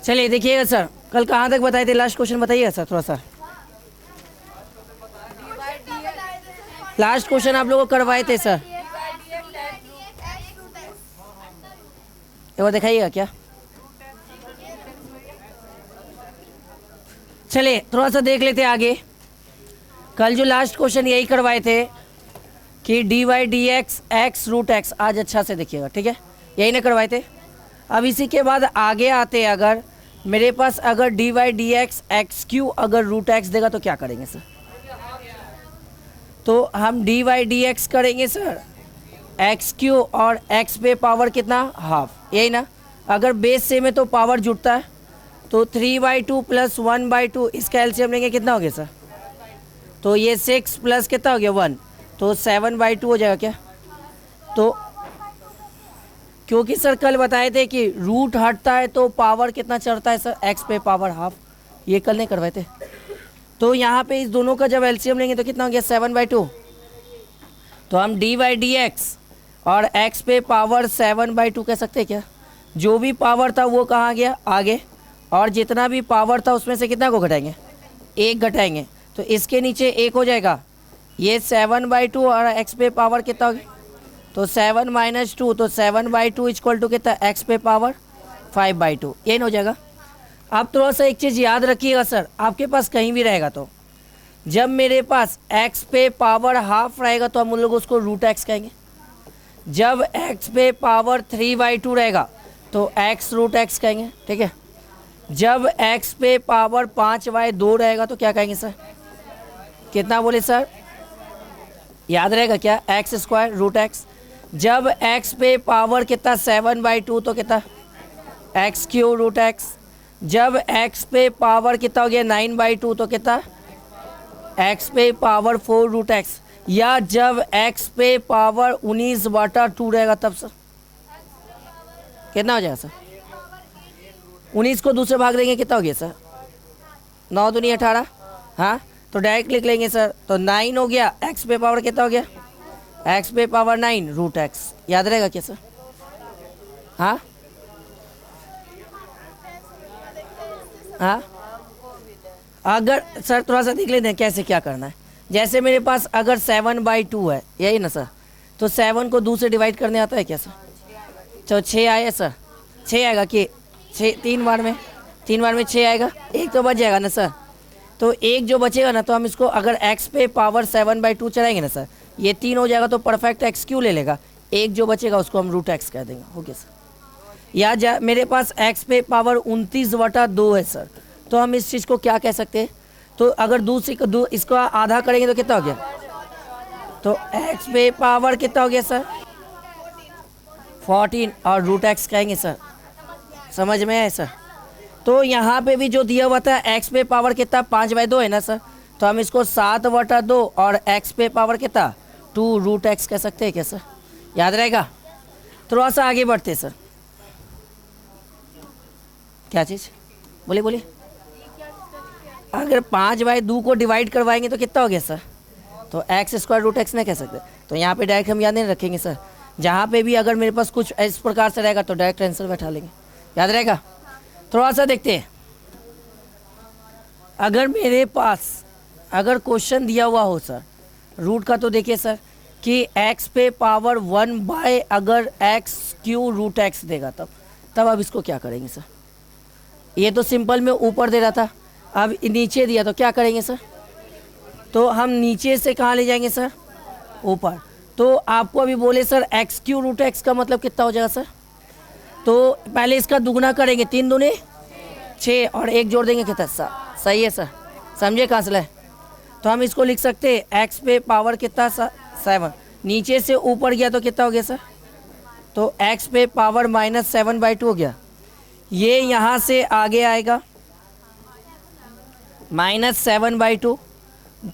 चलिए देखिएगा सर, कल कहाँ तक बताए थे, लास्ट क्वेश्चन बताइएगा सर थोड़ा सा। लास्ट क्वेश्चन आप लोगों को करवाए थे सर, एक बार दिखाइएगा क्या। चलिए थोड़ा सा देख लेते हैं आगे। कल जो लास्ट क्वेश्चन यही करवाए थे कि d Y D x x root x, आज अच्छा से देखिएगा, ठीक है, यही ना करवाए थे। अब इसी के बाद आगे आते हैं, अगर मेरे पास अगर d Y D x x cube अगर रूट एक्स देगा तो क्या करेंगे सर। तो हम डी वाई डी एक्स करेंगे सर एक्स क्यू और एक्स पे पावर कितना, हाफ, यही ना। अगर बेस सेम है तो पावर जुड़ता है, तो 3/2 प्लस 1/2, इसका एलसीएम लेंगे कितना हो गया सर। तो ये 6 प्लस कितना हो गया 1, तो 7/2 हो जाएगा क्या। तो क्योंकि सर कल बताए थे कि रूट हटता है तो पावर कितना चढ़ता है सर, एक्स पे पावर हाफ, ये कल नहीं करवाए थे। तो यहाँ पे इस दोनों का जब एलसीएम लेंगे तो कितना हो गया 7/2। तो हम डी वाई डी एक्स और एक्स पे पावर 7/2 कह सकते हैं क्या। जो भी पावर था वो कहाँ गया आगे, और जितना भी पावर था उसमें से कितना को घटाएंगे, एक घटाएंगे, तो इसके नीचे एक हो जाएगा। ये 7/2 और एक्स पे पावर कितना हो गया, तो 7 - 2, तो 7/2 इक्वल टू कितना, एक्स पे पावर 5/2, ये हो जाएगा। आप थोड़ा सा एक चीज़ याद रखिएगा सर, आपके पास कहीं भी रहेगा तो जब मेरे पास एक्स पे पावर हाफ रहेगा तो हम उन लोग उसको रूट एक्स कहेंगे। जब एक्स पे पावर 3/2 रहेगा तो एक्स रूट एक्स कहेंगे, ठीक है। जब एक्स पे पावर 5/2 रहेगा तो क्या कहेंगे सर, कितना बोले सर, याद रहेगा क्या, एक्स स्क्वायर रूट एक्स। जब एक्स पे पावर कितना 7/2 तो कितना, एक्स क्यू रूट एक्स। जब एक्स पे पावर कितना हो गया 9/2 तो कितना, एक्स पे पावर 4 रूट एक्स। या जब एक्स पे पावर 19/2 रहेगा तब सर कितना हो जाएगा सर, 19 को दूसरे भाग देंगे कितना हो गया सर, 9 दूनी 18, हाँ, तो डायरेक्ट लिख लेंगे सर। तो 9 हो गया, एक्स पे पावर कितना हो गया, एक्स पे पावर 9 रूट एक्स, याद रहेगा क्या सर, हाँ हाँ। अगर सर थोड़ा सा देख लेते हैं कैसे क्या करना है। जैसे मेरे पास अगर 7/2 है, यही ना सर, तो 7 को 2 से डिवाइड करने आता है क्या सर, तो 6 आया सर, 6 आएगा कि 6 3 बार में 6 आएगा, एक तो बच जाएगा ना सर। तो एक जो बचेगा ना, तो हम इसको अगर x पे पावर 7/2 चलाएंगे ना सर, ये 3 हो जाएगा तो परफेक्ट एक्स क्यू ले लेगा, एक जो बचेगा उसको हम रूट एक्स कह देंगे, ओके सर। या मेरे पास x पे पावर 29/2 है सर, तो हम इस चीज़ को क्या कह सकते हैं, तो अगर इसको आधा करेंगे तो कितना हो गया, तो x पे पावर कितना हो गया सर 14 और रूट एक्स कहेंगे सर, समझ में आए सर। तो यहाँ पे भी जो दिया हुआ था x पे पावर कितना 5/2 है ना सर, तो हम इसको 7/2 और x पे पावर कितना 2 रूट एक्स कह सकते हैं क्या सर, याद रहेगा। थोड़ा सा आगे बढ़ते सर, क्या चीज़ बोलिए। अगर 5/2 को डिवाइड करवाएंगे तो कितना हो गया सर, तो एक्स स्क्वायर रूट एक्स नहीं कह सकते, तो यहाँ पे डायरेक्ट हम याद नहीं रखेंगे सर। जहाँ पे भी अगर मेरे पास कुछ इस प्रकार से रहेगा तो डायरेक्ट आंसर बैठा लेंगे, याद रहेगा। थोड़ा सा देखते हैं, अगर मेरे पास अगर क्वेश्चन दिया हुआ हो सर रूट का, तो देखिए सर कि x पे पावर 1/ अगर एक्स क्यू रूट एक्स देगा तब अब इसको क्या करेंगे सर। ये तो सिंपल में ऊपर दे रहा था, अब नीचे दिया तो क्या करेंगे सर, तो हम नीचे से कहाँ ले जाएंगे सर, ऊपर। तो आपको अभी बोले sir x cube root x का मतलब कितना हो जाएगा सर, तो पहले इसका दुगना करेंगे, 3 दूने 6 और 1 जोड़ देंगे कितना, सही है सर, समझे कहाँ से लाए। तो हम इसको लिख सकते हैं एक्स पे पावर कितना 7, नीचे से ऊपर गया तो कितना हो गया सर, तो एक्स पे पावर -7/2 हो गया। ये यहाँ से आगे आएगा -7/2,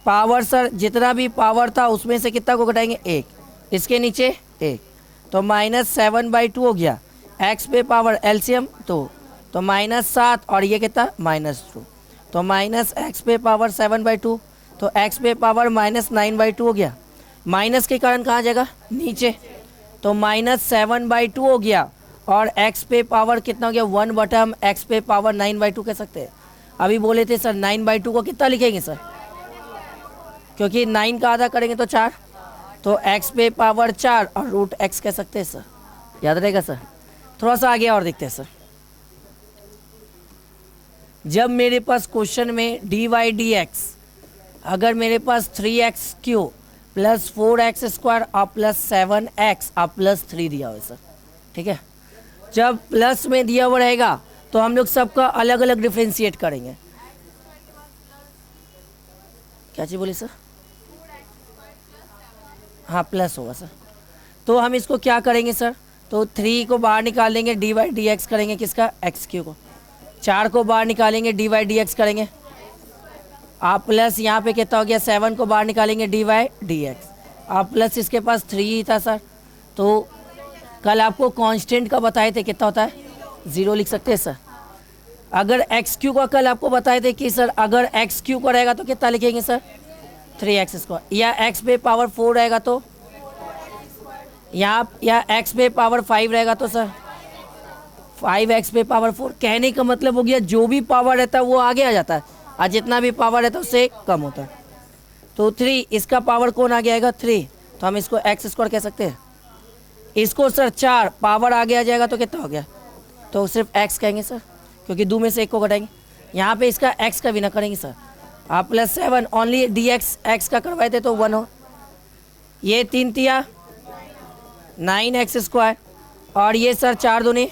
पावर सर जितना भी पावर था उसमें से कितना को घटाएंगे 1, इसके नीचे 1, तो -7/2 हो गया। एक्स पे पावर एलसीएम तो -7 और ये कितना -2, तो -x पे पावर 7/2, तो x पे पावर -9/2 हो गया। माइनस के कारण कहाँ जाएगा नीचे, तो -7/2 हो गया और x पे पावर कितना हो गया 1 बटा हम x पे पावर 9/2 कह सकते हैं। अभी बोले थे सर 9/2 को कितना लिखेंगे सर, क्योंकि 9 का आधा करेंगे तो 4, तो x पे पावर 4 और रूट x कह सकते हैं सर। याद रहेगा सर। थोड़ा सा आगे और देखते हैं सर। जब मेरे पास क्वेश्चन में dy/dx अगर मेरे पास 3x³ प्लस 4x² और प्लस 7x और प्लस 3 दिया हुआ सर, ठीक है। जब प्लस में दिया हुआ रहेगा तो हम लोग सबका अलग अलग डिफ्रेंशिएट करेंगे। क्या चीज़ बोले सर? हाँ प्लस होगा सर। तो हम इसको क्या करेंगे सर, तो 3 को बाहर निकालेंगे dy/dx करेंगे किसका, x³ को। 4 को बाहर निकालेंगे dy/dx करेंगे आप, प्लस यहाँ पे कितना हो गया 7 को बाहर निकालेंगे dy/dx आप, प्लस इसके पास 3 ही था सर। तो कल आपको कांस्टेंट का बताए थे कितना होता है 0 लिख सकते हैं सर। अगर x³ का कल आपको बताए थे कि सर अगर x³ का रहेगा तो कितना लिखेंगे सर 3x², या x पे पावर 4 रहेगा तो यहाँ, या x पे पावर 5 रहेगा तो सर 5x पे पावर 4। कहने का मतलब हो गया जो भी पावर रहता है वो आगे आ जाता है और जितना भी पावर रहता है उससे कम होता है। तो 3 इसका पावर कौन आगे आएगा 3, तो हम इसको x² कह सकते हैं। इसको सर 4 पावर आगे आ जाएगा तो कितना हो गया, तो सिर्फ x कहेंगे सर, क्योंकि 2 में से 1 को घटाएंगे। यहाँ पे इसका x का भी ना करेंगे सर आप, प्लस 7 ओनली dx x का करवाए थे तो 1 हो। ये 3 तिया 9x² और ये सर 4 दूनी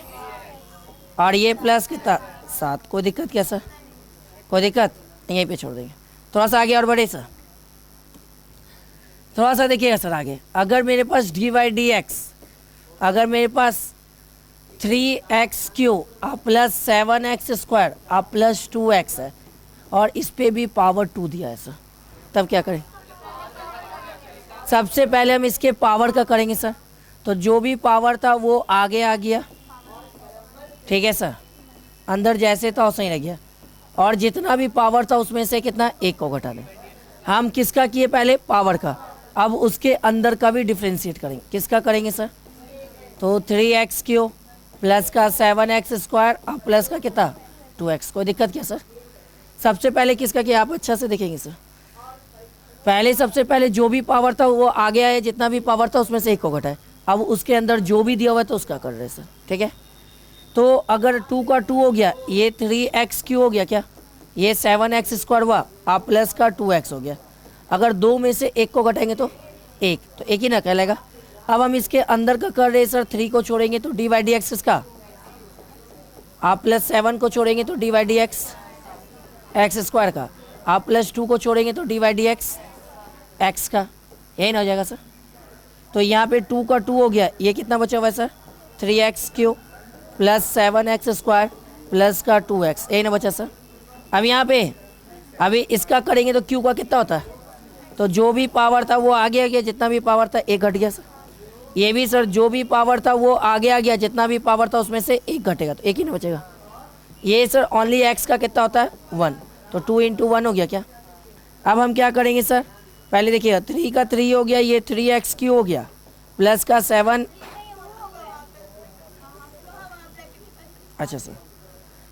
और ये प्लस कितना 7। कोई दिक्कत क्या सर, कोई दिक्कत यहीं पे छोड़ देंगे। थोड़ा सा आगे और बढ़े सर, थोड़ा सा देखिएगा सर आगे। अगर मेरे पास dy/dx अगर मेरे पास 3x³ और प्लस 7x² और प्लस 2x है और इस पे भी पावर 2 दिया है सर, तब क्या करें? सबसे पहले हम इसके पावर का करेंगे सर। तो जो भी पावर था वो आगे आ गया, ठीक है सर, अंदर जैसे था वैसे ही रह गया। और जितना भी पावर था उसमें से कितना 1 को घटा दें। हम किसका किए पहले पावर का, अब उसके अंदर का भी डिफ्रेंशिएट करेंगे। किसका करेंगे सर, तो 3x³ प्लस का 7x² और प्लस का कितना 2x। कोई दिक्कत क्या सर? सबसे पहले किसका किया आप अच्छा से देखेंगे सर। पहले सबसे पहले जो भी पावर था वो आगे आए, जितना भी पावर था उसमें से 1 को घटाए। अब उसके अंदर जो भी दिया हुआ है तो उसका कर रहे हैं सर, ठीक है। तो अगर 2 का 2 हो गया, ये 3x³ हो गया क्या, ये 7x² हुआ और प्लस का 2x हो गया। अगर 2 में से 1 को घटाएंगे तो 1, तो 1 ही ना कहलाएगा। अब हम इसके अंदर का कर रहे हैं सर, 3 को छोड़ेंगे तो dy/dx इसका, आप प्लस 7 को छोड़ेंगे तो dy/dx x² का, आप प्लस 2 को छोड़ेंगे तो dy/dx x का, यही ना हो जाएगा सर। तो यहाँ पे 2 का 2 हो गया, ये कितना बचा हुआ है sir 3x³ plus 7x² plus का 2x, यही ना बचा सर। अब यहाँ पे अभी इसका करेंगे तो q का कितना होता है, तो जो भी पावर था वो आगे आ गया, जितना भी पावर था 1 घट गया सर। ये भी सर जो भी पावर था वो आगे आ गया, जितना भी पावर था उसमें से 1 घटेगा तो 1 ही ना बचेगा। ये सर ओनली x का कितना होता है 1, तो 2 × 1 हो गया क्या। अब हम क्या करेंगे सर, पहले देखिएगा 3 का 3 हो गया, ये 3x³ हो गया प्लस का 7, अच्छा सर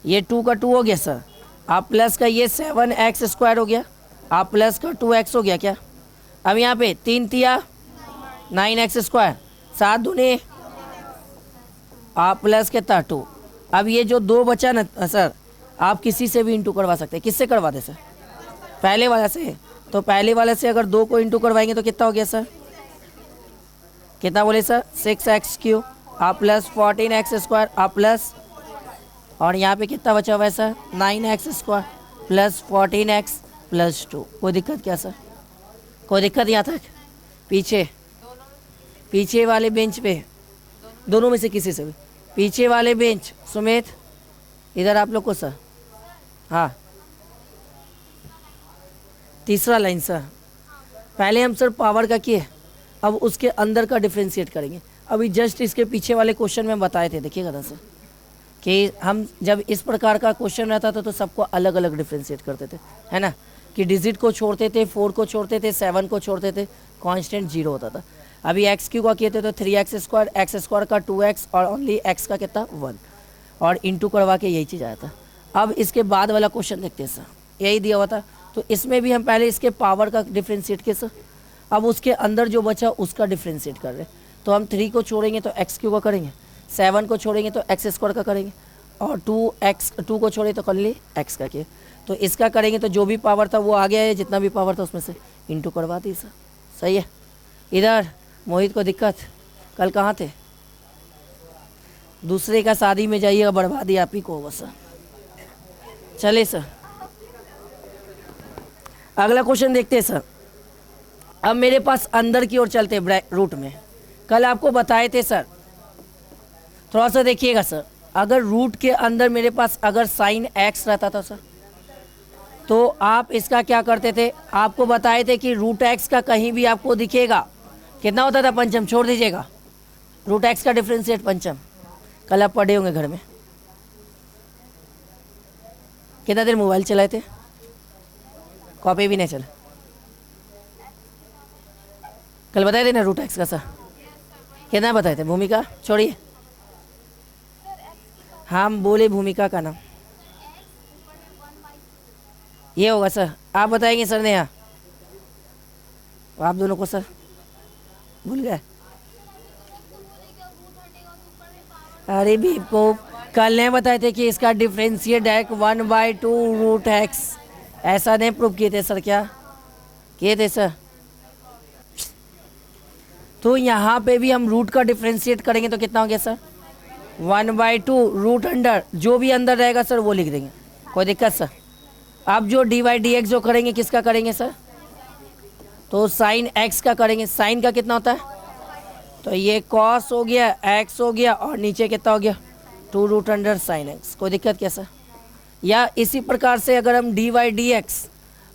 ये 2 का 2 हो गया सर, आप प्लस का ये 7x² हो गया, आप प्लस का 2x हो गया क्या। अब यहाँ पे 3 तिया 9x², 7 दूनी आप प्लस कितना 2। अब ये जो 2 बचा ना सर, आप किसी से भी इंटू करवा सकते हैं। किससे करवा दे सर, पहले वाला से। तो पहले वाले से अगर 2 को इंटू करवाएंगे तो कितना हो गया सर, कितना बोले सर 6x³ आप प्लस 14x² आप प्लस, और यहाँ पे कितना बचा हुआ है sir 9x² plus 14x plus 2। कोई दिक्कत क्या सर, कोई दिक्कत यहाँ तक? पीछे वाले बेंच पे, दोनों में से किसी से भी, पीछे वाले बेंच सुमित इधर आप लोग को सर, हाँ तीसरा लाइन सर। पहले हम सर पावर का किए, अब उसके अंदर का डिफ्रेंशिएट करेंगे। अभी जस्ट इसके पीछे वाले क्वेश्चन में बताए थे, देखिएगा ना सर, कि हम जब इस प्रकार का क्वेश्चन रहता था तो सबको अलग अलग डिफ्रेंशिएट करते थे, है ना, कि डिजिट को छोड़ते थे, 4 को छोड़ते थे, 7 को छोड़ते थे, कांस्टेंट 0 होता था। अभी एक्स क्यू का किए थे तो 3x² एक्स स्क्वायर का 2x और ओनली x का कितना 1 और इंटू करवा के यही चीज़ आया था। अब इसके बाद वाला क्वेश्चन देखते हैं सर, यही दिया हुआ था तो इसमें भी हम पहले इसके पावर का डिफ्रेंशिएट किए सर, अब उसके अंदर जो बचा उसका डिफ्रेंशिएट कर रहे हैं। तो हम 3 को छोड़ेंगे तो एक्स क्यू का करेंगे, 7 को छोड़ेंगे तो एक्स स्क्वायर का करेंगे और 2 को छोड़े तो कर लिए एक्स का किए। तो इसका करेंगे तो जो भी पावर था वो आ गया है, जितना भी पावर था उसमें से इंटू करवा दी सर। सही है। इधर मोहित को दिक्कत, कल कहाँ थे? दूसरे का शादी में जाइएगा, बर्बादी आप ही को होगा सर। चले सर अगला क्वेश्चन देखते हैं सर। अब मेरे पास अंदर की ओर चलते रूट में, कल आपको बताए थे सर, थोड़ा सा देखिएगा सर। अगर रूट के अंदर मेरे पास अगर साइन एक्स रहता था सर, तो आप इसका क्या करते थे, आपको बताए थे कि रूट एक्स का कहीं भी आपको दिखेगा कितना होता था पंचम, छोड़ दीजिएगा, रूट एक्स का डिफ्रेंशिएट पंचम। कल आप पढ़े होंगे घर में। कितना देर मोबाइल चलाए थे, कॉपी भी नहीं चला। कल बताए थे ना रूट एक्स का सर, कितना बताए थे? भूमिका छोड़िए, हम बोले भूमिका का नाम ये होगा सर, आप बताएंगे सर ने यहाँ, आप दोनों को सर भूल गए। अरे भी को कल नहीं बताए थे कि इसका डिफ्रेंशिएट है 1/2 रूट एक्स, ऐसा नहीं प्रूव किए थे सर? क्या किए थे सर? तो यहाँ पे भी हम रूट का डिफ्रेंशिएट करेंगे तो कितना हो गया सर 1/2 रूट अंडर, जो भी अंदर रहेगा सर वो लिख देंगे, कोई दिक्कत सर। अब जो dy/dx जो करेंगे किसका करेंगे सर, तो साइन x का करेंगे। साइन का कितना होता है, तो ये कॉस हो गया, x हो गया और नीचे कितना हो गया 2 रूट अंडर साइन x, कोई दिक्कत क्या सर? या इसी प्रकार से अगर हम dy/dx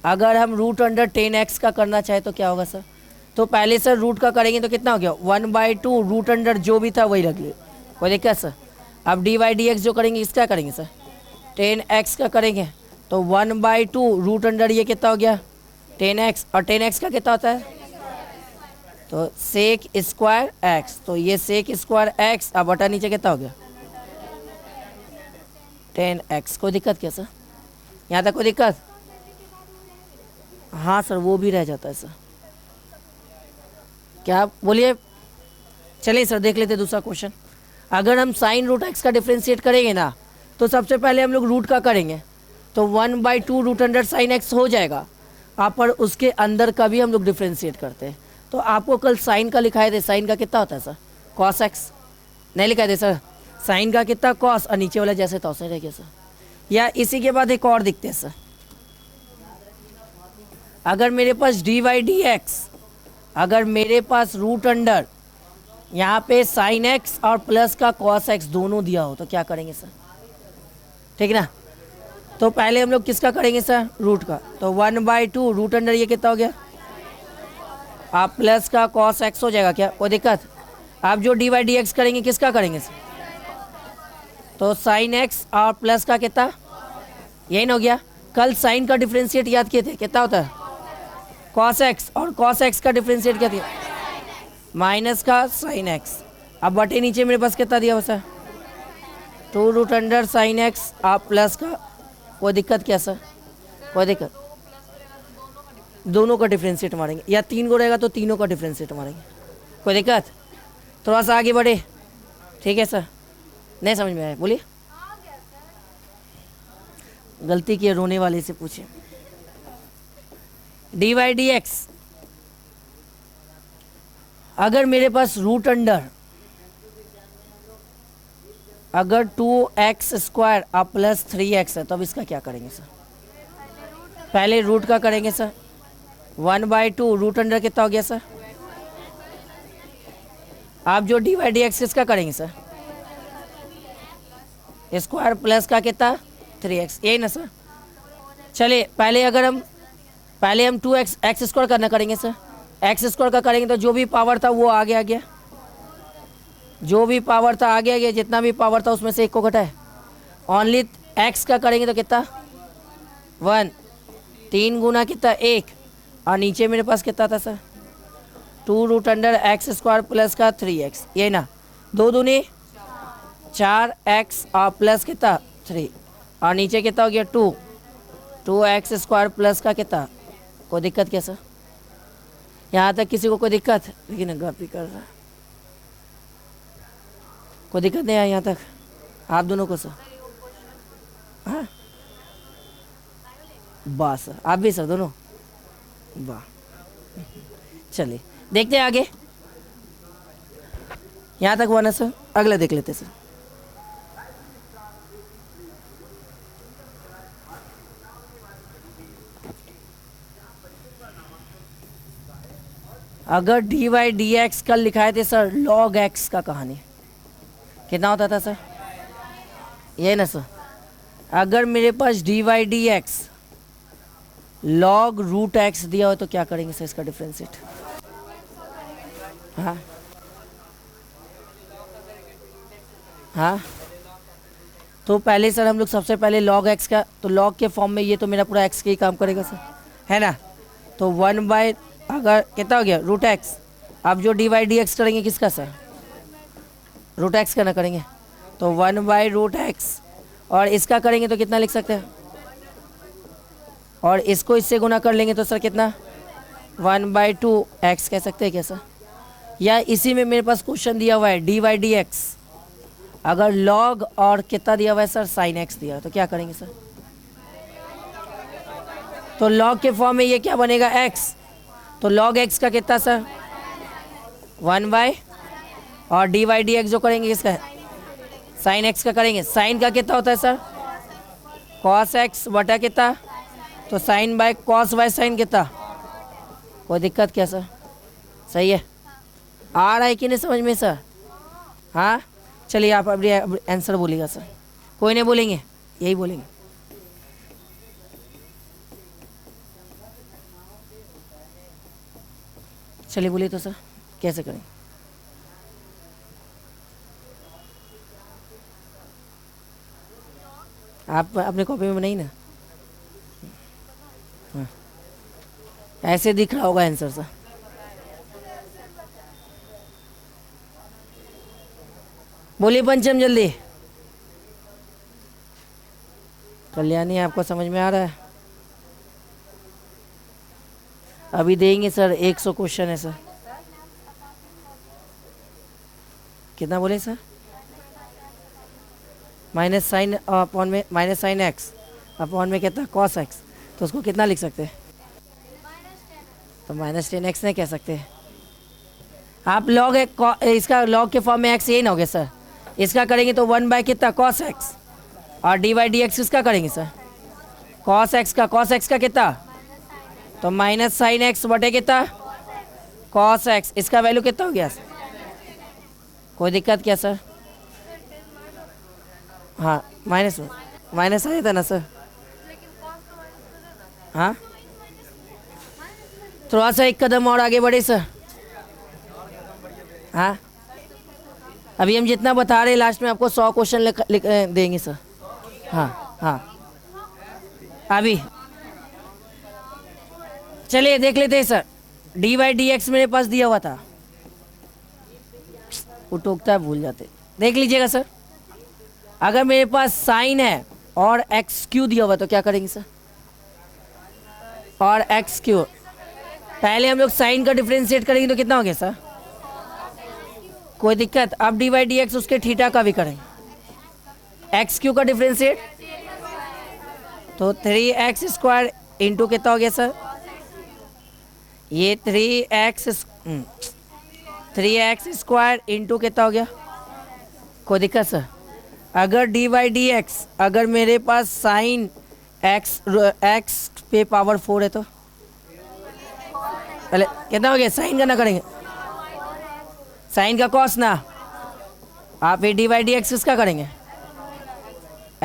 अगर हम रूट अंडर 10x का करना चाहे तो क्या होगा सर, तो पहले सर रूट का करेंगे तो कितना हो गया 1/2 रूट अंडर जो भी था वही रख लिए, कोई दिक्कत सर। अब dy/dx जो करेंगे इसका करेंगे सर 10x का करेंगे तो 1/2 रूट अंडर ये कितना हो गया 10x और 10x का कितना होता है, तो सेक स्क्वायर x, तो ये सेक स्क्वायर x अब बटा नीचे कितना हो गया 10x, कोई दिक्कत क्या सर? यहाँ तक कोई दिक्कत? हाँ सर वो भी रह जाता है सर, क्या बोलिए। चलिए सर देख लेते दूसरा क्वेश्चन। अगर हम साइन रूट एक्स का डिफ्रेंशिएट करेंगे ना तो सबसे पहले हम लोग रूट का करेंगे तो 1/2 रूट अंडर साइन एक्स हो जाएगा, आप पर उसके अंदर का भी हम लोग डिफ्रेंशिएट करते हैं। तो आपको कल साइन का लिखाए थे, साइन का कितना होता है सर कॉस एक्स, नहीं लिखाए थे सर, साइन का कितना कॉस और नीचे वाला जैसे तो रह गया सर। या इसी के बाद एक और दिखते हैं सर, अगर मेरे पास dy/dx अगर मेरे पास रूट अंडर यहाँ पे साइन एक्स और प्लस का कॉस एक्स दोनों दिया हो तो क्या करेंगे सर, ठीक ना। तो पहले हम लोग किसका करेंगे सर रूट का, तो 1/2 रूट अंडर ये कितना हो गया आप प्लस का कॉस एक्स हो जाएगा, क्या कोई दिक्कत। आप जो dy/dx करेंगे किसका करेंगे सर, तो साइन एक्स और प्लस का कितना यही ना हो गया। कल साइन का डिफ्रेंशिएट याद किए थे कितना होता है कॉस एक्स, और कॉस एक्स का डिफ्रेंशिएट क्या था माइनस का साइन एक्स। अब बटे नीचे मेरे पास कितना दिया हुआ sir 2 root under sine x आप प्लस का, कोई दिक्कत क्या सर, कोई दिक्कत। दोनों का डिफ्रेंशिएट मारेंगे या 3 को रहेगा तो तीनों का डिफ्रेंशिएट मारेंगे, कोई दिक्कत। थोड़ा सा आगे बढ़े, ठीक है सर, नहीं समझ में आया बोलिए। गलती किए रोने वाले से पूछे। dy/dx अगर मेरे पास रूट अंडर अगर 2x² और प्लस 3x है तो अब इसका क्या करेंगे सर, पहले रूट का करेंगे सर 1/2 रूट अंडर कितना हो गया सर, आप जो dy/dx किसका करेंगे सर स्क्वायर प्लस का कितना 3x, यही ना सर। चलिए पहले हम 2x एक्स स्क्वायर करना करेंगे सर, एक्स स्क्वायर का करेंगे तो जो भी पावर था वो आगे आ गया, जो भी पावर था आगे आ गया, जितना भी पावर था उसमें से एक को घटाए। ओनली एक्स का करेंगे तो कितना 1, 3 गुना कितना 1 और नीचे मेरे पास कितना था सर 2√x² प्लस का 3x, ये ना 2 दूनी 4x और प्लस कितना 3, और नीचे कितना हो गया 2x² प्लस का कितना। कोई दिक्कत क्या सर? यहाँ तक किसी को कोई दिक्कत? लेकिन गप ही कर रहा है, कोई दिक्कत नहीं है यहाँ तक आप दोनों को सर? हाँ वाह सर, आप भी सर दोनों, वाह। चलिए देखते हैं आगे, यहाँ तक हुआ ना सर? अगला देख लेते सर। अगर dy/dx कल लिखाए थे सर log x का कहानी कितना होता था सर? ये ना सर, अगर मेरे पास dy/dx log√x दिया हो तो क्या करेंगे सर इसका डिफ्रेंशिएट? हाँ हाँ, तो पहले सर हम लोग सबसे पहले log x का, तो log के फॉर्म में ये तो मेरा पूरा x के ही काम करेगा सर, है ना? तो 1 अगर कितना हो गया √x, अब जो dy/dx करेंगे किसका सर? √x का ना करेंगे, तो 1/√x, और इसका करेंगे तो कितना लिख सकते हैं? और इसको इससे गुना कर लेंगे तो सर कितना 1/2x कह सकते हैं क्या सर? या इसी में मेरे पास क्वेश्चन दिया हुआ है dy/dx अगर log और कितना दिया हुआ है सर sin x दिया है तो क्या करेंगे सर? तो log के फॉर्म में ये क्या बनेगा x, तो log x का कितना सर 1/, और dy/dx जो करेंगे किसका है sin x का करेंगे, sin का कितना होता है सर cos x बटा कितना, तो sin/cos y sin कितना। कोई दिक्कत क्या सर? सही है, आ रहा है कि नहीं समझ में सर? हाँ चलिए आप अभी आंसर बोलिएगा सर, कोई नहीं बोलेंगे, यही बोलेंगे। चलिए बोलिए तो सर कैसे करें? आप अपने कॉपी में बनाइए ना, हाँ ऐसे दिख रहा होगा आंसर सर। बोलिए पंचम जल्दी। कल्याणी आपको समझ में आ रहा है? अभी देंगे सर 100 क्वेश्चन है सर। कितना बोले सर? माइनस साइन अपॉन में माइनस साइन एक्स अपॉन में कितना कॉस एक्स, तो उसको कितना लिख सकते हैं? तो -10x नहीं कह सकते आप। लॉग इसका लॉग के फॉर्म में x यही ना हो गया सर, इसका करेंगे तो 1 कितना cos x, और dy/dx किसका करेंगे सर cos x का, cos x का कितना, तो माइनस साइन एक्स बटे कितना cos x, इसका वैल्यू कितना हो गया सर? कोई दिक्कत क्या सर? हाँ माइनस माइनस आया था ना सर? हाँ थोड़ा सा एक कदम और आगे बढ़े सर। हाँ अभी हम जितना बता रहे हैं लास्ट में आपको 100 क्वेश्चन लिख देंगे सर। हाँ हाँ अभी चलिए देख लेते हैं सर। dy/dx मेरे पास दिया हुआ था, वो टोकता है भूल जाते, देख लीजिएगा सर। अगर मेरे पास साइन है और x³ दिया हुआ तो क्या करेंगे सर? और x³ पहले हम लोग साइन का डिफरेंशिएट करेंगे तो कितना हो गया सर? कोई दिक्कत? अब dy/dx उसके थीटा का भी करेंगे, x³ का डिफरेंशिएट तो 3x² इंटू कितना हो गया सर? ये 3x² इंटू कितना हो गया? कोई दिक्कत सर? अगर dy/dx अगर मेरे पास साइन x पे पावर 4 है तो पहले कितना हो गया? साइन का ना करेंगे, साइन का कॉस ना, आप ये dy/dx किसका करेंगे?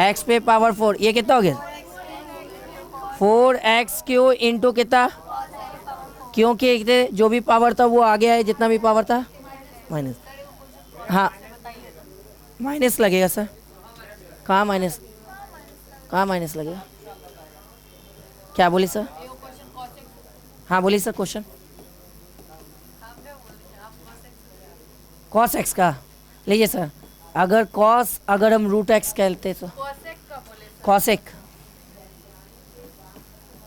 x पे पावर 4, ये कितना हो गया? 4x³ इंटू कितना, क्योंकि जो भी पावर था वो आ गया है, जितना भी पावर था माइनस। हाँ माइनस लगेगा सर, कहाँ माइनस, कहाँ माइनस लगेगा? क्या बोली सर? हाँ बोलिए सर क्वेश्चन। कॉस एक्स का लीजिए सर, अगर कॉस अगर हम रूट एक्स कहते तो कॉसेक,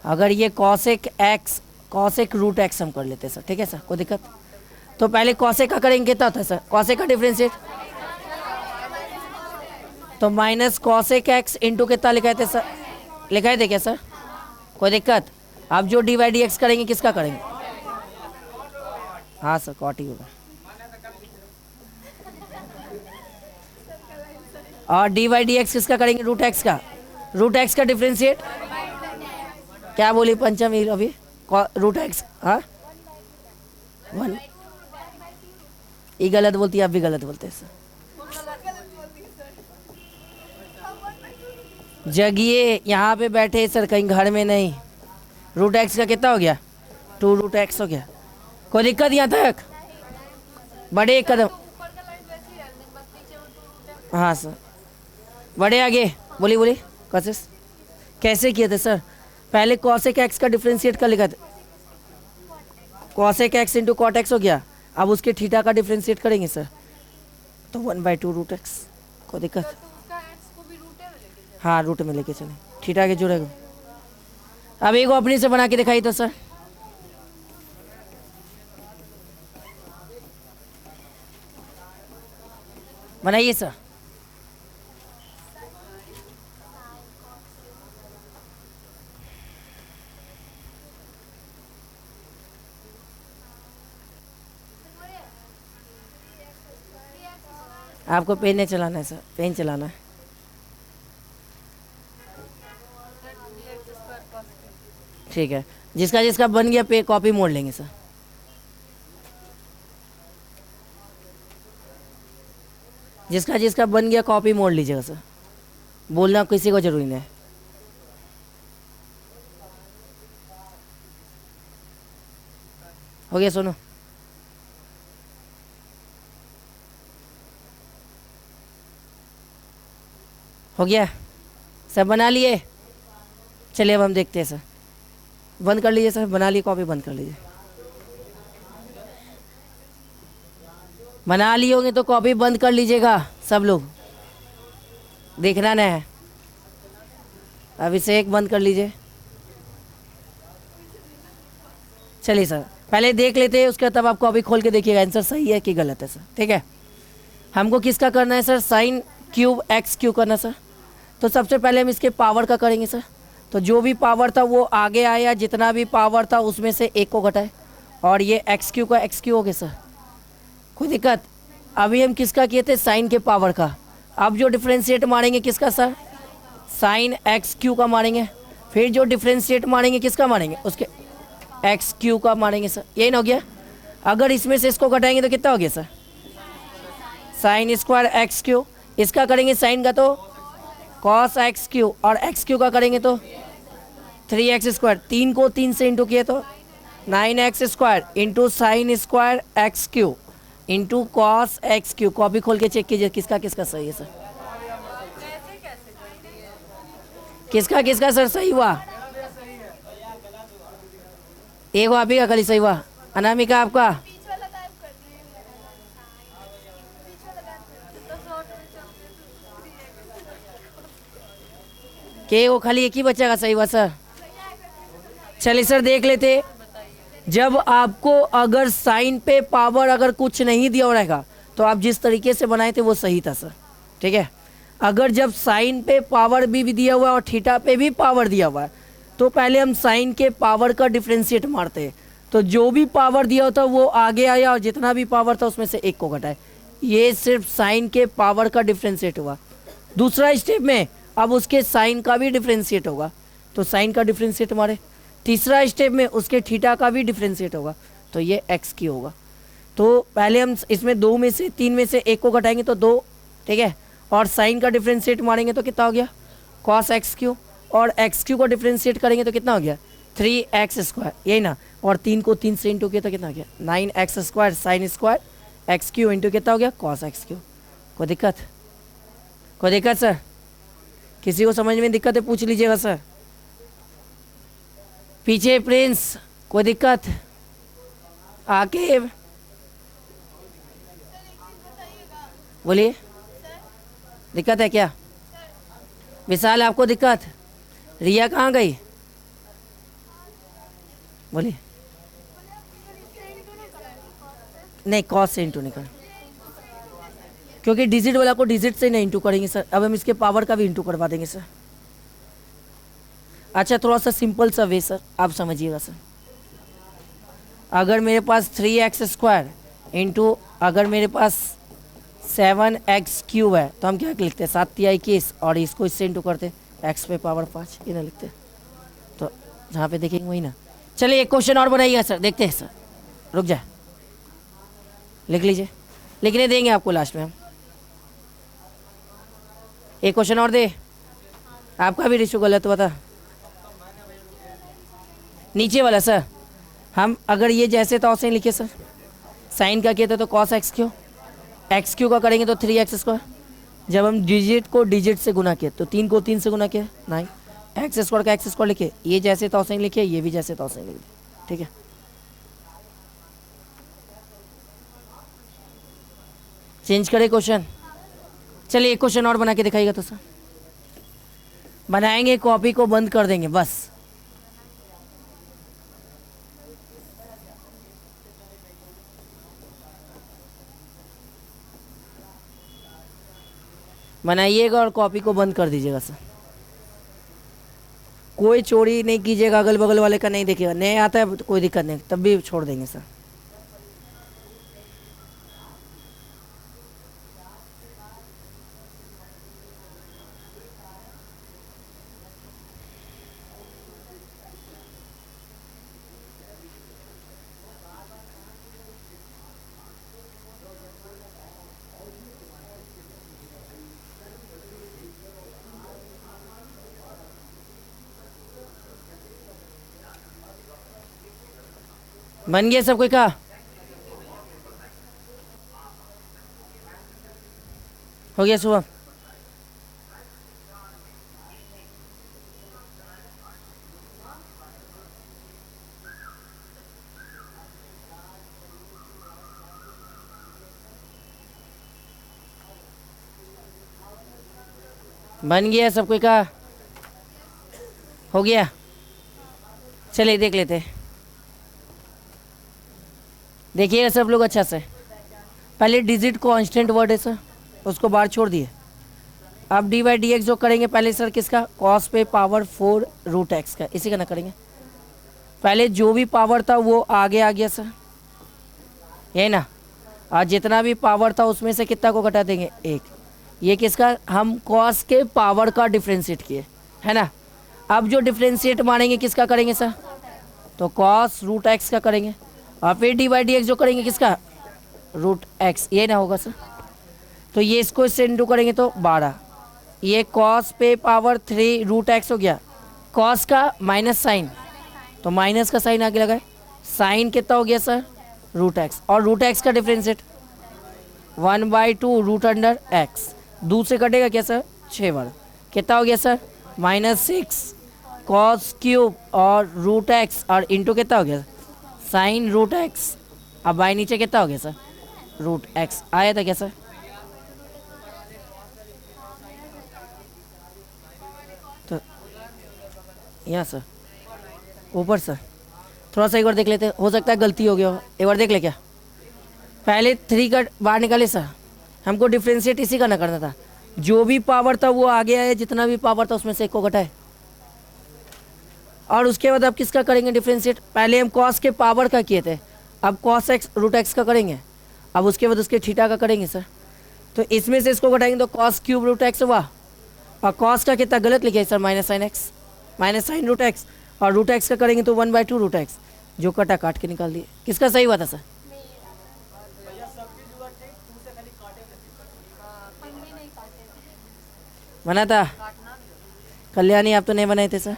अगर ये cosec x cosec root x हम कर लेते सर, ठीक है सर, कोई दिक्कत? तो पहले कॉसेक का करेंगे कितना होता है सर, कॉसेक का डिफरेंशिएट तो माइनस कॉसेक एक्स इंटू कितना लिखा थे सर, लिखाए थे क्या सर, कोई दिक्कत? अब जो डी वाई डी एक्स करेंगे किसका करेंगे? हाँ सर कॉट ही होगा। और डी वाई डी एक्स किसका करेंगे, रूट एक्स का, रूट एक्स का डिफरेंशिएट क्या बोली पंचम अभी, रूट एक्स, हाँ 1, ये गलत बोलती है, आप भी गलत बोलते हैं सर। जगिए, यहाँ पे बैठे सर, कहीं घर में नहीं। रूट एक्स का कितना हो गया, 2 रूट एक्स हो गया, कोई दिक्कत यहाँ तक? बड़े एक कदम, हाँ सर बड़े आगे, बोली बोली कोशिश कैसे किए थे सर? पहले कॉसेक एक्स का डिफरेंशिएट कर लिखा था, cosec x into cot x हो गया, अब उसके थीटा का डिफरेंशिएट करेंगे सर, तो 1/2 रूट एक्स, कोई दिक्कत? हाँ रूट में लेके चले, थीटा के जुड़ेगा। अब एक अपनी से बना के दिखाई तो सर, बनाइए सर। आपको पेन नहीं चलाना है सर, पेन चलाना है। ठीक है, जिसका जिसका बन गया पे कॉपी मोड़ लेंगे सर। जिसका जिसका बन गया कॉपी मोड़ लीजिएगा सर, बोलना किसी को जरूरी नहीं है। हो गया सुनो, हो गया सब बना लिए? चलिए अब हम देखते हैं सर, बंद कर लीजिए सर, बना लिए कॉपी, बंद कर लीजिए। बना लिए होंगे तो कॉपी बंद कर लीजिएगा सब लोग, देखना नहीं है। अभिषेक बंद कर लीजिए। चलिए सर पहले देख लेते हैं, उसके तब आप कॉपी खोल के देखिएगा आंसर सही है कि गलत है सर, ठीक है? हमको किसका करना है sir, sine cube x cube करना सर। तो सबसे पहले हम इसके पावर का करेंगे सर, तो जो भी पावर था वो आगे आया, जितना भी पावर था उसमें से एक को घटाए, और ये एक्स क्यू का एक्स क्यू हो गया सर, कोई दिक्कत? अभी हम किसका किए थे, साइन के पावर का। अब जो डिफ्रेंशिएट मारेंगे किसका सर, साइन एक्स क्यू का मारेंगे, फिर जो डिफ्रेंशिएट मारेंगे किसका मारेंगे, उसके एक्स क्यू का मारेंगे सर, यही ना हो गया? अगर इसमें से इसको घटाएंगे तो कितना हो गया sir, sine square x Q, इसका करेंगे साइन का तो कॉस एक्स क्यू, और एक्स क्यू का करेंगे तो 3x स्क्वायर, 3 को 3 से इंटू किए तो 9x square into sine square x Q into cos x Q. Copy खोल के चेक कीजिए किसका किसका सही है सर, किसका किसका सर सही हुआ? एक आप ही का खाली सही हुआ, अनामिका आपका? के वो खाली एक ही बच्चा का सही हुआ सर। चलिए सर देख लेते, जब आपको अगर साइन पे पावर अगर कुछ नहीं दिया रहेगा तो आप जिस तरीके से बनाए थे वो सही था सर, ठीक है? अगर जब साइन पे पावर भी दिया हुआ है और थीटा पे भी पावर दिया हुआ है तो पहले हम साइन के पावर का डिफ्रेंशिएट मारते हैं, तो जो भी पावर दिया होता वो आगे आया और जितना भी पावर था उसमें से एक को घटाए। ये सिर्फ साइन के पावर का डिफ्रेंशिएट हुआ। दूसरा स्टेप में अब उसके साइन का भी डिफ्रेंशिएट होगा, तो साइन का डिफ्रेंशिएट मारे। तीसरा स्टेप में उसके थीटा का भी डिफ्रेंशिएट होगा, तो ये एक्स की होगा। तो पहले हम इसमें 2 में से 3 में से एक को घटाएंगे तो 2, ठीक है? और साइन का डिफ्रेंशिएट मारेंगे तो कितना हो गया, कॉस एक्स क्यू, और एक्स क्यू का डिफ्रेंशिएट करेंगे तो कितना हो गया, 3x स्क्वायर, यही ना? और 3 को 3 से इंटू किया तो कितना हो गया, 9x square sine square x Q into कितना हो गया, कॉस एक्स क्यू। कोई दिक्कत? कोई दिक्कत सर? किसी को समझ में दिक्कत है पूछ लीजिएगा सर। पीछे प्रिंस, कोई दिक्कत? आके बोलिए, दिक्कत है क्या? विशाल आपको दिक्कत? रिया कहाँ गई? बोलिए। नहीं, कॉस से इंटू नहीं कर, क्योंकि डिजिट वाला को डिजिट से नहीं इंटू करेंगे सर। अब हम इसके पावर का भी इंटू करवा देंगे सर। अच्छा, थोड़ा सा सिंपल सा वे सर, आप समझिएगा सर। अगर मेरे पास 3x² इंटू, अगर मेरे पास 7x³ है तो हम क्या लिखते हैं? 7×3 और इसको इससे इंटू करते, x पे पावर 5, ये ना लिखते। तो जहाँ पे देखेंगे वही ना। चलिए एक क्वेश्चन और बनाइएगा सर, देखते हैं सर। रुक जाए, लिख लीजिए, लिखने देंगे आपको लास्ट में हम। एक क्वेश्चन और दे, आपका भी रेशियो गलत हुआ था नीचे वाला सर। हम अगर ये जैसे तो वैसे ही लिखे सर। साइन का किया था तो cos x³ का करेंगे तो 3x²। जब हम डिजिट को डिजिट से गुना किए तो 3 को 3 से गुना किया 9। x² का x² लिखे, ये जैसे तो वैसे ही लिखे, ये भी जैसे तो वैसे ही लिख दिए, ठीक है। चेंज करें क्वेश्चन? चलिए एक क्वेश्चन और बना के दिखाइएगा तो सर। बनाएंगे, कॉपी को बंद कर देंगे बस। बनाइएगा और कॉपी को बंद कर दीजिएगा सर। कोई चोरी नहीं कीजिएगा, अगल बगल वाले का नहीं देखिएगा। नहीं आता है तो कोई दिक्कत नहीं, तब भी छोड़ देंगे सर। बन गया सब कोई का? हो गया सुबह? बन गया सब कोई का? हो गया? चलिए देख लेते हैं, देखिएगा सब लोग अच्छा से। पहले डिजिट कांस्टेंट वर्ड है सर, उसको बाहर छोड़ दिए। अब dy/dx जो करेंगे पहले सर किसका? cos पे पावर 4 √x का, इसी का ना करेंगे। पहले जो भी पावर था वो आगे आ गया सर, यही ना। और जितना भी पावर था उसमें से कितना को घटा देंगे? 1। ये किसका? हम cos के पावर का डिफ्रेंशिएट किए, है ना। अब जो डिफ्रेंशिएट मानेंगे किसका करेंगे सर? तो cos √x का करेंगे। और फिर dy/dx जो करेंगे किसका? √x, ये ना होगा सर। तो ये इसको इससे इंटू करेंगे तो 12। ये cos पे पावर 3 √x हो गया। cos का माइनस साइन, तो माइनस का साइन आगे लगाए। साइन कितना हो गया सर? √x। और √x का डिफ्रेंशिएट 1/2 √x। दूसरे कटेगा क्या सर? 6 बार। कितना हो गया सर? -6 cos³ और √x और इंटू कितना हो गया? Sign √x। अब बाई नीचे कितना हो गया सर? √x आया था क्या सर? तो यहाँ सर ऊपर सर थोड़ा सा एक बार देख लेते हैं, हो सकता है गलती हो गया हो। एक बार देख ले क्या? पहले 3 का बाहर निकाले सर, हमको डिफ्रेंशिएट इसी का ना करना था। जो भी पावर था वो आगे आए, जितना भी पावर था उसमें से 1 को घटाए। और उसके बाद अब किसका करेंगे डिफ्रेंशिएट? पहले हम cos के पावर का किए थे, अब cos x √x का करेंगे। अब उसके बाद उसके थीटा का करेंगे सर। तो इसमें से इसको घटाएंगे तो cos³ √x हुआ। और cos का कितना गलत लिखे सर? -sin √x। और √x का करेंगे तो 1/2 √x, जो कटा काट के निकाल दिए। किसका सही हुआ था सर? बना था कल्याणी, आप तो नहीं बनाए थे सर।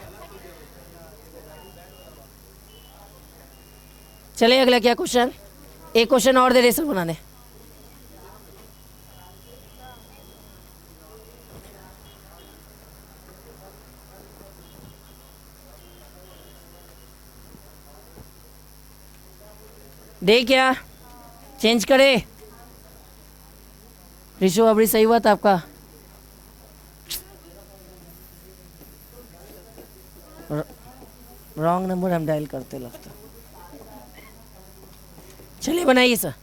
चलिए अगला क्या क्वेश्चन? एक क्वेश्चन और दे रहे सर बनाने। दे क्या? चेंज करे? ऋषु अभी सही हुआ था आपका? रॉन्ग नंबर हम डायल करते लगता। चलिए बनाइए सर।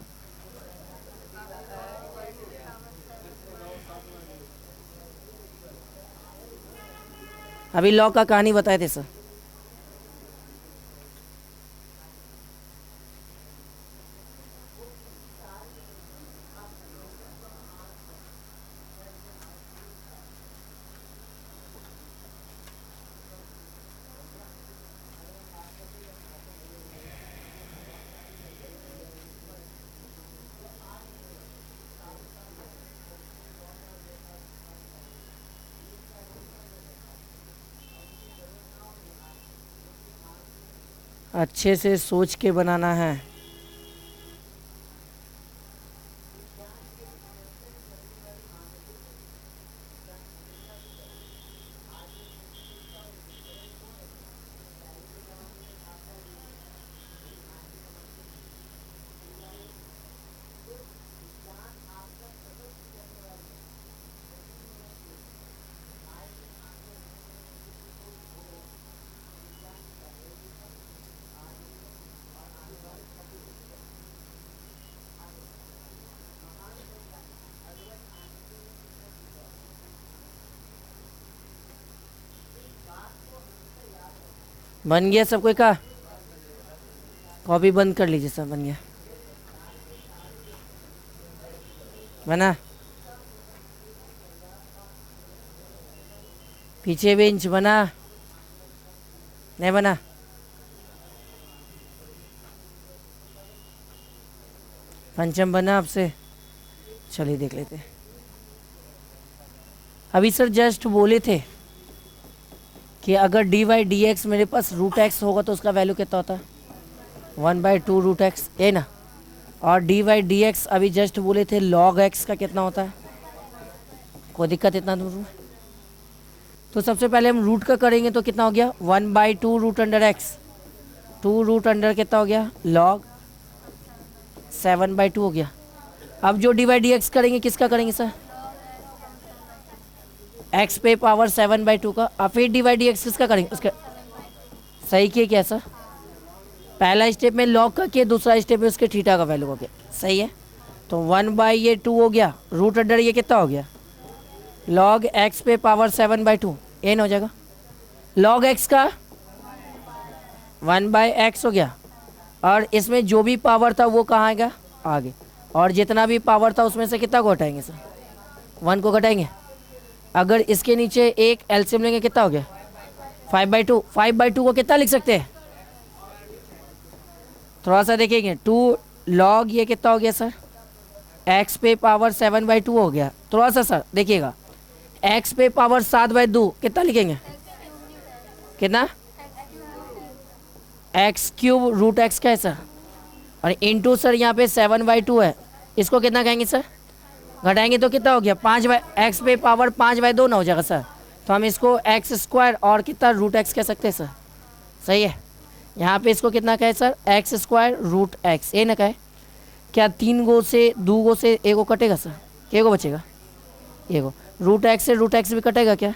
अभी लॉ का कहानी बताए थे सर। अच्छे से सोच के बनाना है। बन गया सब कोई का? कॉपी बंद कर लीजिए सर। बन गया? बना? पीछे बेंच बना? नहीं बना? पंचम बना आपसे? चलिए देख लेते। अभी सर जस्ट बोले थे कि अगर डी वाई डी एक्स मेरे पास रूट एक्स होगा तो उसका वैल्यू कितना होता है? 1/2 रूट एक्स, ये ना। और डी वाई डी एक्स अभी जस्ट बोले थे लॉग एक्स का कितना होता है? कोई दिक्कत इतना दूर में? तो सबसे पहले हम रूट का करेंगे तो कितना हो गया? 1/2 root under x. 2 root under कितना हो गया? लॉग 7/2 हो गया। अब जो डी वाई डी एक्स करेंगे किसका करेंगे सर? एक्स पे पावर 7/2 का। अब फिर डी वाई डी एक्स किसका करेंगे? उसका सही किए क्या सर? पहला स्टेप में लॉग का किए, दूसरा स्टेप में उसके थीटा का वैल्यू का किया। सही है। तो 1/2 हो गया, रूट अंडर ये कितना हो गया? लॉग एक्स पे पावर 7/2 एन हो जाएगा। लॉग एक्स का 1/x हो गया। और इसमें जो भी पावर था वो कहाँ आएगा? आगे। और जितना भी पावर था उसमें से कितना को घटाएंगे सर? 1 को घटाएंगे। अगर इसके नीचे एक एलसीएम लेंगे कितना हो गया? 5/2। 5/2 को कितना लिख सकते हैं? थोड़ा सा देखेंगे। 2 लॉग ये कितना हो गया सर? x पे पावर 7/2 हो गया। थोड़ा सा सर देखिएगा, x पे पावर 7/2 कितना लिखेंगे? कितना? एक्स क्यूब रूट एक्स का है सर। और इंटू सर यहाँ पे 7/2 है, इसको कितना कहेंगे सर? घटाएंगे तो कितना हो गया? 5/x पे पावर 5/2 ना हो जाएगा सर। तो हम इसको एक्स स्क्वायर और कितना रूट एक्स कह सकते हैं सर। सही है। यहाँ पे इसको कितना कहे sir? X square root x, ये ना कहे क्या? 3 गो से 2 गो से 1 गो कटेगा सर? क्या गो बचेगा? 1 गो। रूट एक्स से रूट एक्स भी कटेगा क्या?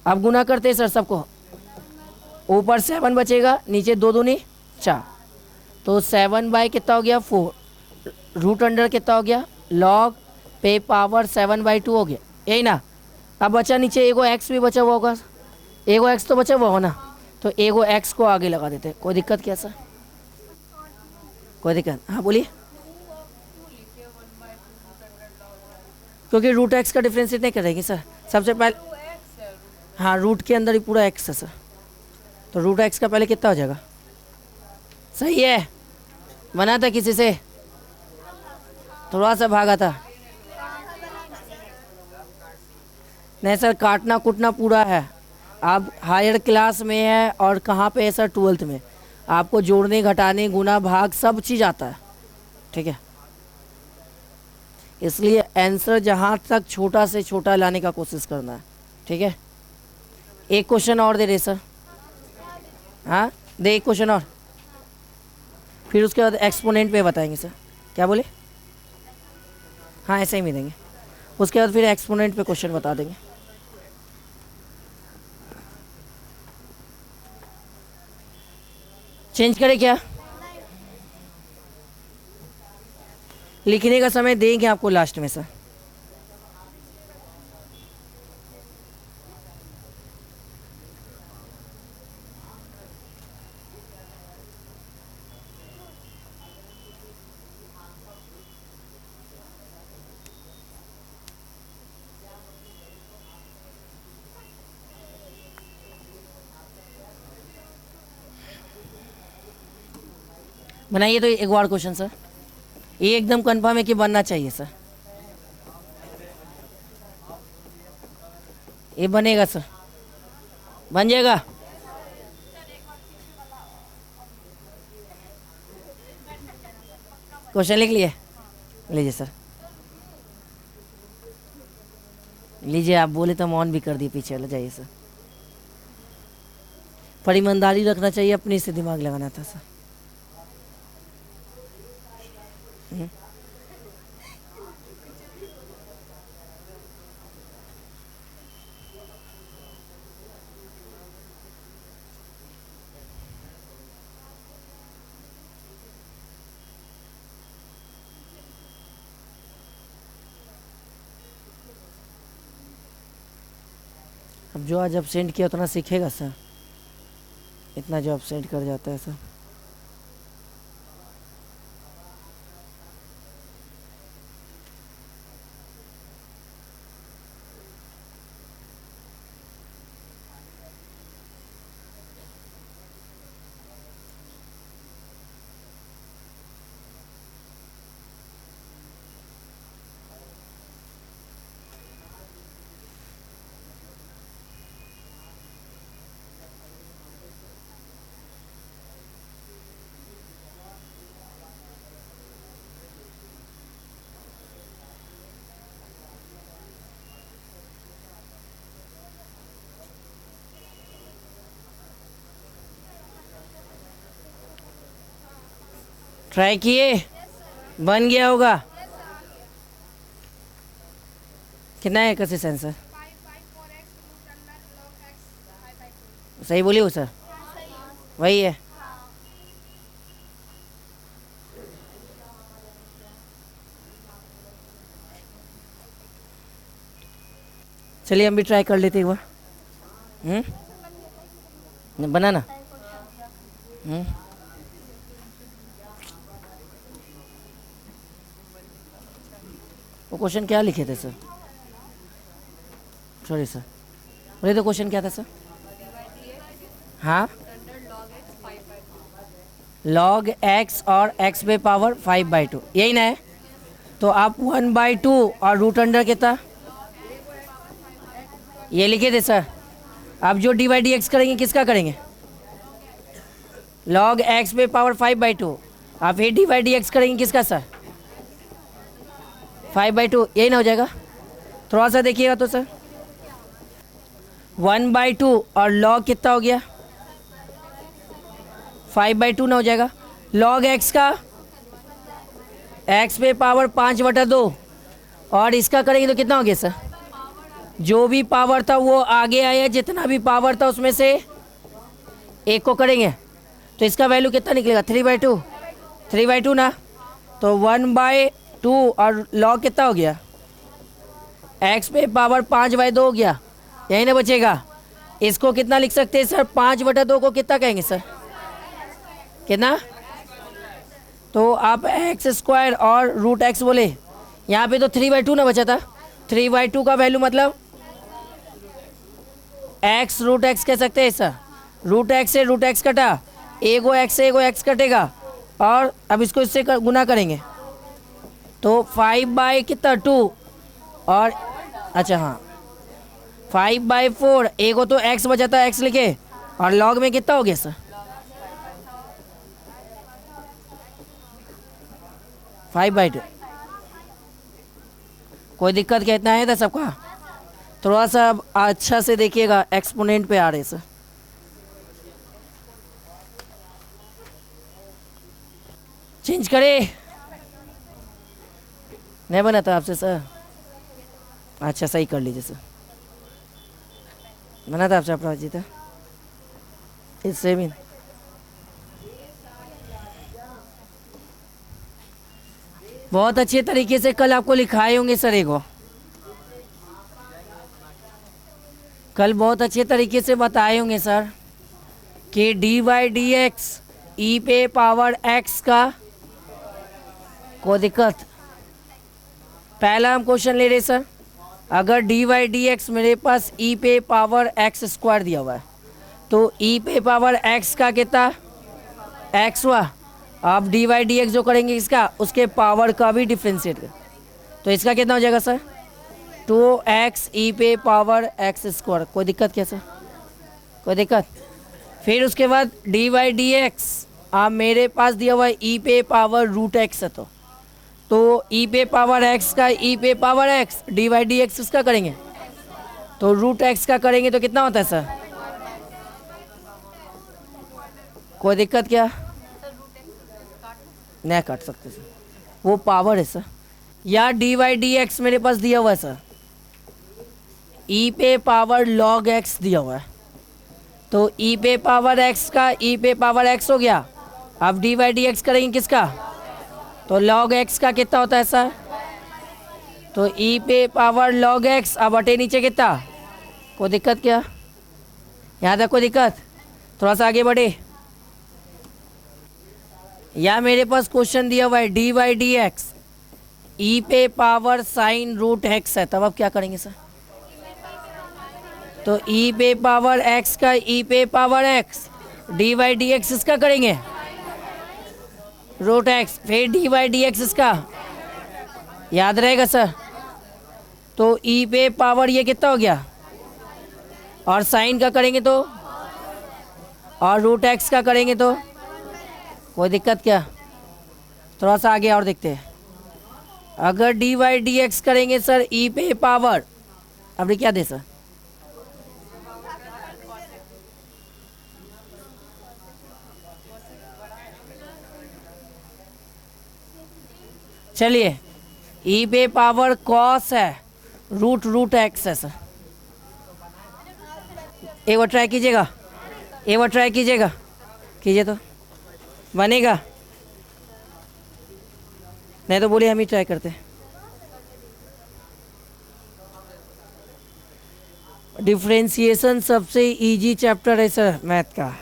अब गुना करते हैं सर सबको। ऊपर 7 बचेगा, नीचे 2 दूनी 4। तो 7 कितना हो गया? 4। रूट अंडर कितना हो गया? लॉग पे पावर 7/2 हो गया, यही ना। अब बचा नीचे एगो एक्स भी बचा हुआ होगा। एगो एक्स तो बचा हुआ हो ना, तो एगो एक्स को आगे लगा देते हैं। कोई दिक्कत क्या सर? कोई दिक्कत? हाँ बोलिए। क्योंकि रूट एक्स का डिफ्रेंशिएट नहीं करेंगे सर सबसे पहले। हाँ, रूट के अंदर ही पूरा एक्स है सर। तो रूट एक्स का पहले कितना हो जाएगा? सही है। बना था किसी से? थोड़ा सा भागा था। नहीं सर, काटना कुटना पूरा है। आप हायर क्लास में है और कहाँ पे है सर? 12th में। आपको जोड़ने घटाने गुना भाग सब चीज़ आता है, ठीक है। इसलिए आंसर जहाँ तक छोटा से छोटा लाने का कोशिश करना है, ठीक है। एक क्वेश्चन और दे रहे सर। हाँ दे, एक क्वेश्चन और, फिर उसके बाद एक्सपोनेंट पे बताएंगे सर। क्या बोले? हाँ ऐसे ही देंगे। उसके बाद फिर एक्सपोनेंट पे क्वेश्चन बता देंगे। चेंज करें क्या? लिखने का समय देंगे आपको लास्ट में सर। बनाइए तो एक और क्वेश्चन सर, ये एकदम कंफर्म है कि बनना चाहिए सर। ये बनेगा सर, बन जाएगा। क्वेश्चन लिख लिए? लीजिए सर, लीजिए। आप बोले तो हम ऑन भी कर दिए, पीछे चले जाइए सर। पर ईमानदारी रखना चाहिए, अपने से दिमाग लगाना था सर। अब जो आज अपसेंट किया उतना सीखेगा सर, इतना जो अपसेंट कर जाता है सर। ट्राई किए, बन गया होगा। कितना है कैसे सेंसर? सही बोली हो सर, वही है। चलिए हम भी ट्राई कर लेते एक बार। बनाना। वो क्वेश्चन क्या लिखे थे सर? सॉरी सर, बोले तो क्वेश्चन क्या था सर? हाँ, log x और x पे पावर 5/2, यही ना है? तो आप 1/2 और रूट अंडर कितना ये लिखे थे सर। आप जो डिवाइड एक्स करेंगे किसका करेंगे? log x पे पावर 5/2। आप ये डिवाइड एक्स करेंगे किसका सर? 5/2, यही ना हो जाएगा? थोड़ा सा देखिएगा तो सर, 1/2 और log कितना हो गया? 5/2 ना हो जाएगा? log x का x पे पावर 5/2 और इसका करेंगे तो कितना हो गया सर? जो भी पावर था वो आगे आया, जितना भी पावर था उसमें से एक को करेंगे तो इसका वैल्यू कितना निकलेगा? 3/2, 3/2 ना। तो 1/2 और log कितना हो गया? x पे पावर 5/2 हो गया, यही ना बचेगा। इसको कितना लिख सकते हैं सर? 5/2 को कितना कहेंगे सर? कितना? तो आप x² और रूट एक्स बोले, यहाँ पे तो 3/2 ना बचा था। 3/2 का वैल्यू मतलब x रूट एक्स कह सकते हैं सर। रूट एक्स से रूट एक्स कटा, एगो x से एगो x कटेगा और अब इसको इससे गुना करेंगे तो 5/2 और अच्छा हाँ 5/4, एगो तो x बचा था x लिखे और log में कितना हो गया सर? 5/2। कोई दिक्कत क्या? इतना है था सबका? थोड़ा सा अच्छा से देखिएगा, एक्सपोनेंट पे आ रहे सर। चेंज करे, नहीं बना था आपसे सर। अच्छा सही कर लीजिए सर, बना था आपसे अपना जीता इससे भी। बहुत अच्छे तरीके से कल आपको लिखाए होंगे सर, एगो कल बहुत अच्छे तरीके से बताए होंगे सर कि डी वाई डी एक्स ई पे पावर एक्स का कोई दिक्कत। पहला हम क्वेश्चन ले रहे सर, अगर डी वाई डी एक्स मेरे पास ई पे पावर एक्स स्क्वायर दिया हुआ है तो ई पे पावर एक्स का कितना एक्स हुआ। आप डी वाई डी एक्स जो करेंगे इसका उसके पावर का भी डिफ्रेंशिएट कर, तो इसका कितना हो जाएगा सर 2x ई पे पावर एक्स स्क्वायर। कोई दिक्कत क्या सर, कोई दिक्कत। फिर उसके बाद डी वाई डी एक्स आप मेरे पास दिया हुआ है ई पे पावर रूट एक्स है, तो ई पे पावर एक्स का ई पे power x d Y D x इसका करेंगे तो रूट एक्स का करेंगे तो कितना होता है सर। कोई दिक्कत क्या, नहीं काट सकते सर, वो पावर है सर। या डी वाई डी एक्स मेरे पास दिया हुआ है सर ई पे पावर लॉग एक्स दिया हुआ है, तो ई पे पावर एक्स का ई पे पावर एक्स हो गया। अब डी वाई डी एक्स करेंगे किसका, तो लॉग एक्स का कितना होता है सर, तो ई पे पावर लॉग एक्स। अब बटे नीचे कितना, कोई दिक्कत क्या, यहाँ तक कोई दिक्कत। थोड़ा सा आगे बढ़े, या मेरे पास क्वेश्चन दिया हुआ है डी वाई डी एक्स ई पे पावर साइन रूट एक्स है, तब आप क्या करेंगे सर, तो ई पे पावर एक्स का ई पे power x d Y D x इसका करेंगे रूट एक्स, फिर डी वाई डी एक्स इसका याद रहेगा सर। तो ई पे पावर ये कितना हो गया, और साइन का करेंगे तो, और रूट एक्स का करेंगे तो कोई दिक्कत क्या। थोड़ा सा आगे और देखते हैं, अगर डी वाई डी एक्स करेंगे सर ई पे पावर, अभी क्या दे सर, चलिए ई पे पावर कॉस है रूट एक्स है सर। एक बार ट्राई कीजिएगा, एक बार ट्राई कीजिएगा, कीजिए तो बनेगा, नहीं तो बोलिए हम ही ट्राई करते हैं। डिफरेंशिएशन सबसे इजी चैप्टर है सर मैथ का,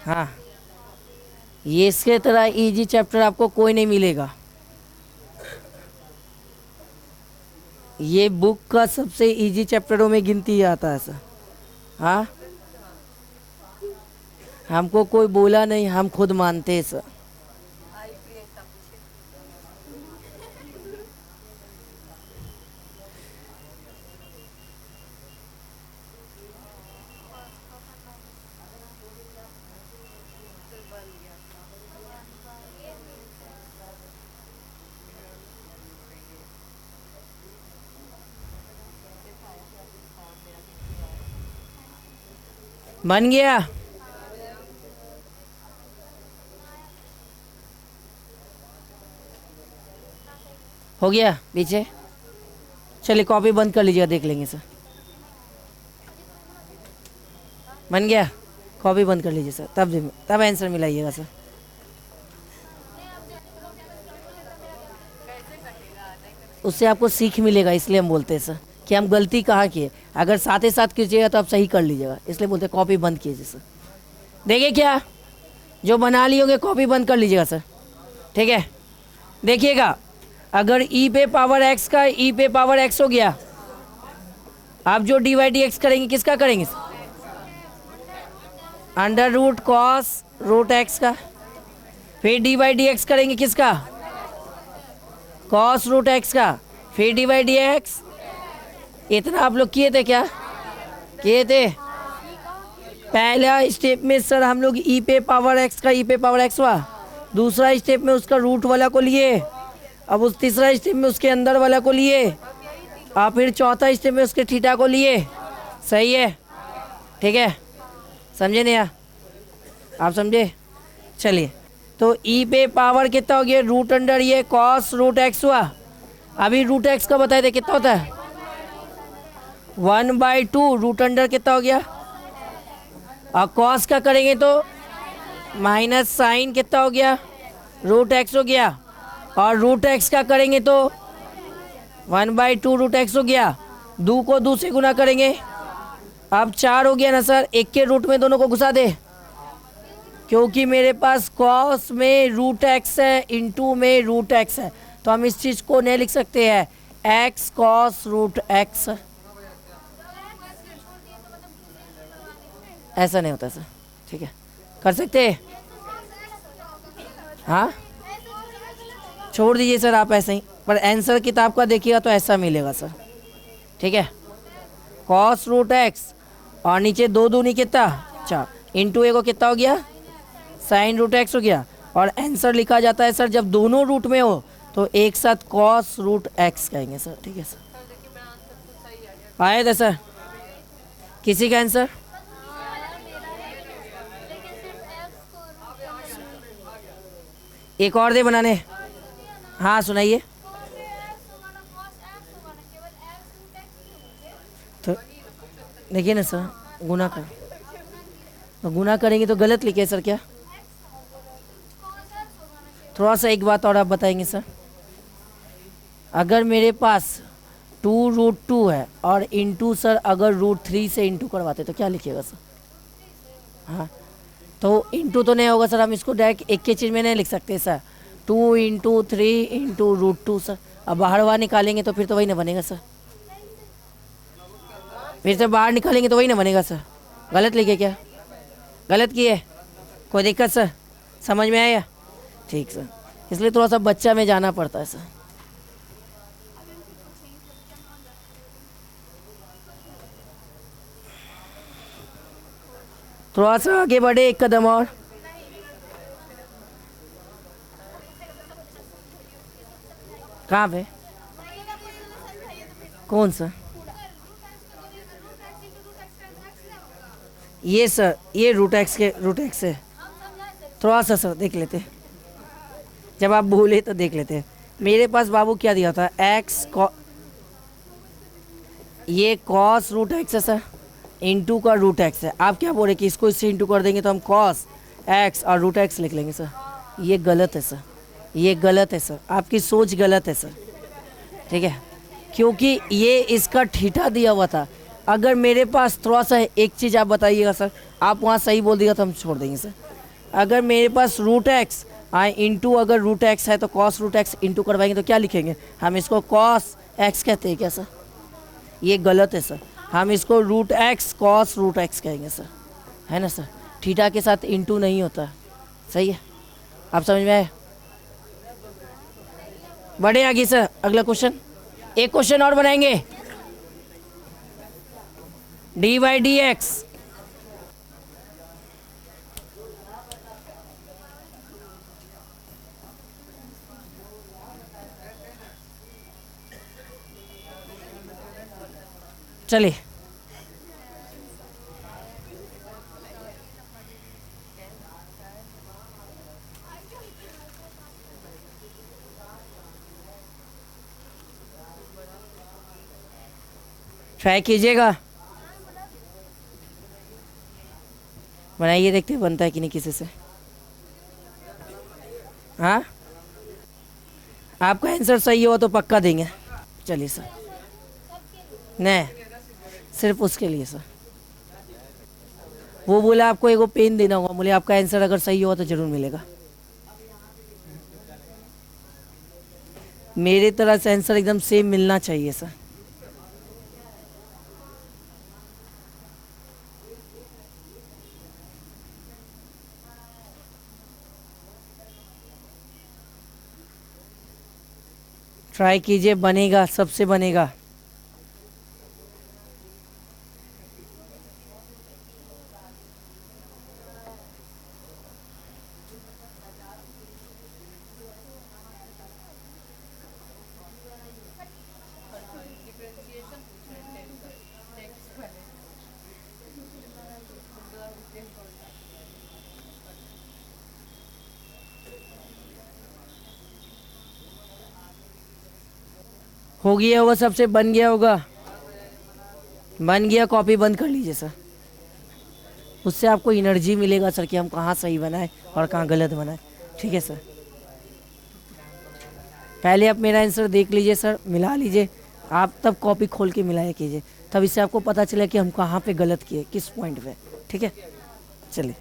हाँ ये इसके तरह इजी चैप्टर आपको कोई नहीं मिलेगा। ये बुक का सबसे इजी चैप्टरों में गिनती आता है सर, हाँ हमको कोई बोला नहीं, हम खुद मानते हैं सर। बन गया, हो गया पीछे। चलिए कॉपी बंद कर लीजिएगा, देख लेंगे सर। बन गया, कॉपी बंद कर लीजिए सर, तब आंसर मिलाइएगा सर। उससे आपको सीख मिलेगा, इसलिए हम बोलते हैं सर कि हम गलती कहाँ की है। अगर साथ ही साथ कीजिएगा तो आप सही कर लीजिएगा, इसलिए बोलते हैं कॉपी बंद कीजिए सर। देखिए क्या, जो बना लिए होंगे कॉपी बंद कर लीजिएगा सर, ठीक है। देखिएगा अगर ई पे पावर एक्स का ई पे पावर एक्स हो गया, आप जो डी वाई डी एक्स करेंगे किसका करेंगे sir, under root cos root x का। फिर डी वाई डी एक्स करेंगे किसका, कॉस रूट एक्स का। फिर डी वाई डी एक्स। इतना आप लोग किए थे क्या, किए थे। पहला स्टेप में सर हम लोग ई पे पावर एक्स का ई पे पावर एक्स हुआ, दूसरा स्टेप में उसका रूट वाला को लिए, अब उस तीसरा स्टेप में उसके अंदर वाला को लिए, और फिर चौथा स्टेप में उसके थीटा को लिए। सही है, ठीक है, समझे नहीं आप समझे। चलिए तो ई पे पावर कितना हो गया, रूट अंडर ये कॉस रूट एक्स हुआ, अभी रूट एक्स का बताए थे कितना होता है 1/2 रूट अंडर कितना हो गया। और कॉस का करेंगे तो माइनस साइन कितना हो गया रूट एक्स हो गया। और रूट एक्स का करेंगे तो 1/2 रूट एक्स हो गया। दो को दो से गुना करेंगे। अब 4 हो गया ना सर, एक के रूट में दोनों को घुसा दे, क्योंकि मेरे पास कॉस में रूट एक्स है इंटू में रूट एक्स है, तो हम इस चीज़ को नहीं लिख सकते हैं एक्स कॉस रूट एक्स। ऐसा नहीं होता सर, ठीक है कर सकते हैं। हाँ छोड़ दीजिए सर आप ऐसे ही, पर आंसर किताब का देखिएगा तो ऐसा मिलेगा सर, ठीक है। कॉस रूट एक्स और नीचे दो दूनी कितना 4 इंटू ए को कितना हो गया साइन रूट एक्स हो गया। और आंसर लिखा जाता है सर जब दोनों रूट में हो तो एक साथ कॉस रूट एक्स कहेंगे सर, ठीक है सर। आए थे सर किसी का आंसर? एक और दे बनाने। हाँ सुनाइए। तो देखिए ना सर गुना कर, तो गुना करेंगे तो गलत लिखे सर क्या? थोड़ा सा एक बात और आप बताएंगे सर, अगर मेरे पास 2√2 है और इंटू सर अगर √3 से इंटू करवाते तो क्या लिखिएगा सर? हाँ तो इंटू तो नहीं होगा सर, हम इसको डायरेक्ट एक ही चीज़ में नहीं लिख सकते सर। 2 into 3 into √2 sir. अब बाहर बाहर निकालेंगे तो फिर तो वही ना बनेगा सर, फिर से बाहर निकालेंगे तो वही ना बनेगा सर। गलत लिखे क्या? गलत किए? कोई दिक्कत सर? समझ में आया? ठीक सर, इसलिए थोड़ा सा बच्चा में जाना पड़ता है सर। थोड़ा सा आगे बढ़े एक कदम और। कहाँ पे? कौन सा? ये सर ये रूट एक्स है। थोड़ा सा सर देख लेते, जब आप बोले तो देख लेते हैं। मेरे पास बाबू क्या दिया था एक्स ये कॉस रूट एक्स है सर, इंटू का रूट एक्स है। आप क्या बोल रहे कि इसको इससे इंटू कर देंगे तो हम कॉस एक्स और रूट एक्स लिख लेंगे सर। ये गलत है सर, ये गलत है सर, आपकी सोच गलत है सर, ठीक है। क्योंकि ये इसका ठीठा दिया हुआ था। अगर मेरे पास थोड़ा सा एक चीज़ आप बताइएगा सर, आप वहाँ सही बोल दिएगा तो हम छोड़ देंगे सर। अगर मेरे पास रूट एक्स इंटू अगर रूट एक्स है तो कॉस रूट एक्स इंटू करवाएंगे तो क्या लिखेंगे? हम इसको कॉस एक्स कहते हैं क्या सर? ये गलत है सर, हम इसको root x cos root x कहेंगे सर, है ना सर। थीटा के साथ इंटू नहीं होता, सही है। आप समझ में आए? बढ़े आगे सर, अगला क्वेश्चन। एक क्वेश्चन और बनाएंगे। dy/dx चलिए। ट्राई कीजिएगा, बनाइए, देखते हैं बनता है कि नहीं किसी से। हाँ आपका आंसर सही हो तो पक्का देंगे। चलिए सर, नहीं सिर्फ उसके लिए सर। वो बोला आपको एगो पेन देना होगा, बोले आपका आंसर अगर सही हुआ तो ज़रूर मिलेगा। मेरे तरह से आंसर एकदम सेम मिलना चाहिए सर। ट्राई कीजिए, बनेगा, सबसे बनेगा। हो गया होगा, सबसे बन गया होगा, बन गया, कॉपी बंद कर लीजिए सर। उससे आपको एनर्जी मिलेगा सर कि हम कहाँ सही बनाए और कहाँ गलत बनाए। ठीक है सर, पहले आप मेरा आंसर देख लीजिए सर, मिला लीजिए, आप तब कॉपी खोल के मिलाया कीजिए, तब इससे आपको पता चले कि हम कहाँ पे गलत किए, किस पॉइंट पे। ठीक है, चलिए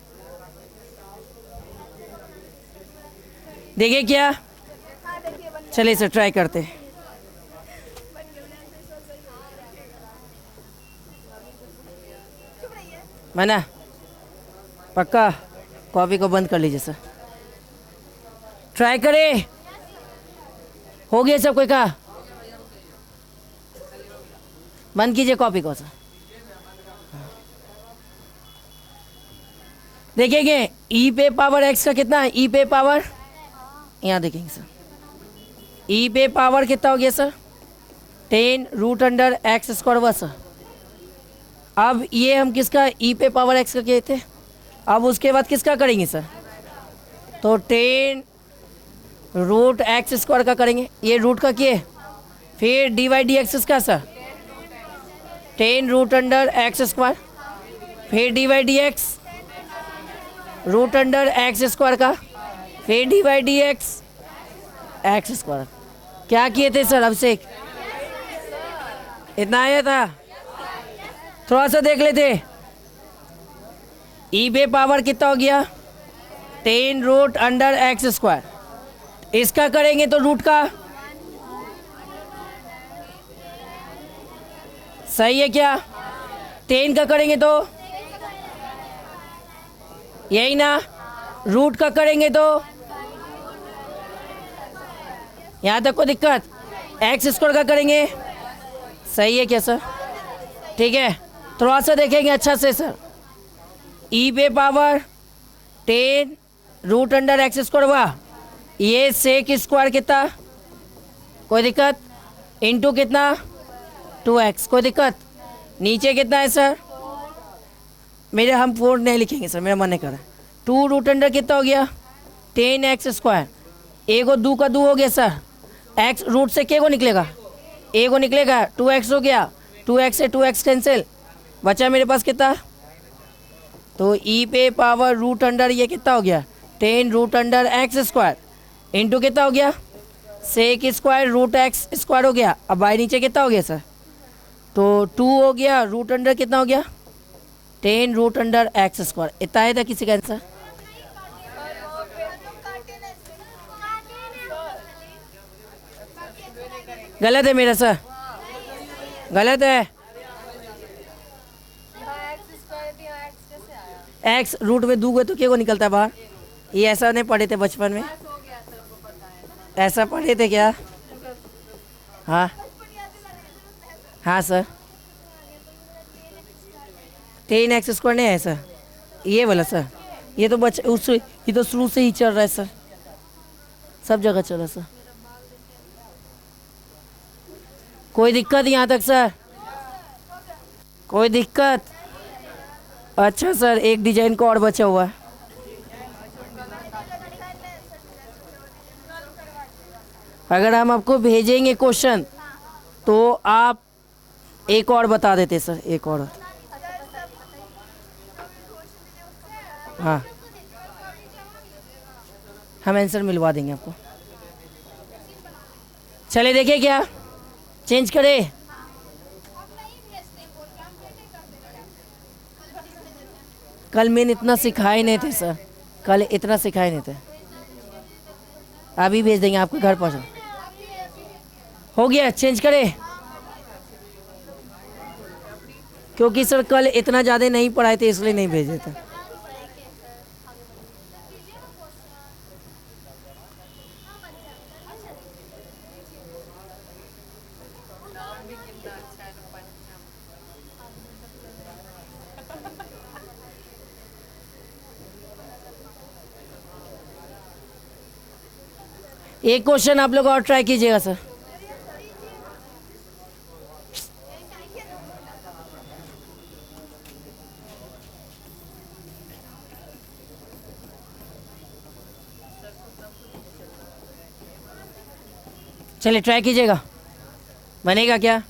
देखिए क्या, चलिए सर ट्राई करते हैं। मैंने पक्का कॉपी को बंद कर लीजिए सर, ट्राई करें। हो गया सब कोई का, बंद कीजिए कॉपी को सर। देखिए ई पे पावर एक्स का कितना है, ई पे पावर, यहाँ देखेंगे सर, ई पे पावर कितना हो गया sir, 10 root under x square हुआ सर। अब ये हम किसका ई पे पावर एक्स का किए थे, अब उसके बाद किसका करेंगे सर, तो 10 रूट एक्स स्क्वायर का करेंगे, ये रूट का किए, फिर डी वाई डी एक्स का सर 10 रूट अंडर एक्स स्क्वायर, फिर D Y D X root under x square का, फिर D Y D x X square. क्या किए थे सर अभिषेक, इतना आया था, थोड़ा सा देख लेते। ई पे पावर कितना हो गया, 10 रूट अंडर एक्स स्क्वायर, इसका करेंगे तो रूट का, सही है क्या, 10 का करेंगे तो यही ना, रूट का करेंगे तो यहाँ तक कोई दिक्कत, एक्स स्क्वायर का करेंगे, सही है क्या सर, ठीक है, थोड़ा सा देखेंगे अच्छा से सर। ई पे power 10 root under x square हुआ, ये सेक स्क्वायर कितना, कोई दिक्कत, इंटू कितना 2x, कोई दिक्कत, नीचे कितना है सर, मेरे हम 4 नहीं लिखेंगे सर, मेरा मन नहीं कर रहा, 2 रूट अंडर कितना हो गया 10x स्क्वायर, ए को 2 का 2 हो गया सर, x रूट से के को निकलेगा, ए को निकलेगा 2x हो गया, 2x से 2x कैंसिल, बचा मेरे पास कितना, तो ई पे पावर रूट अंडर ये कितना हो गया 10 root under x square, into कितना हो गया sec square root x square हो गया, अब बाई नीचे कितना हो गया सर, तो 2 हो गया, रूट अंडर कितना हो गया 10 रूट अंडर एक्स स्क्वायर, इतना है था किसी का आंसर, गलत है मेरा सर, गलत है, एक्स रूट में दूंगे तो क्या को निकलता है बाहर, ये ऐसा नहीं पढ़े थे बचपन में, ऐसा पढ़े थे क्या, हाँ हाँ सर, 10x स्क्वायर नहीं है सर, ये वाला सर, ये तो ये तो शुरू से ही चल रहा है सर, सब जगह चल रहा है सर, कोई दिक्कत यहाँ तक सर, कोई दिक्कत, अच्छा सर एक डिजाइन का और बचा हुआ है, अगर हम आपको भेजेंगे क्वेश्चन तो आप एक और बता देते सर, एक और, हाँ हम आंसर मिलवा देंगे आपको, चले देखिए क्या चेंज करें, कल मैंने इतना सिखाए नहीं थे सर, कल इतना सिखाए नहीं थे, अभी भेज देंगे आपको घर पहुँचा, हो गया चेंज करें, क्योंकि सर कल इतना ज़्यादा नहीं पढ़ाए थे इसलिए नहीं भेजे थे, एक क्वेश्चन आप लोग और ट्राई कीजिएगा सर, चलिए ट्राई कीजिएगा। बनेगा क्या?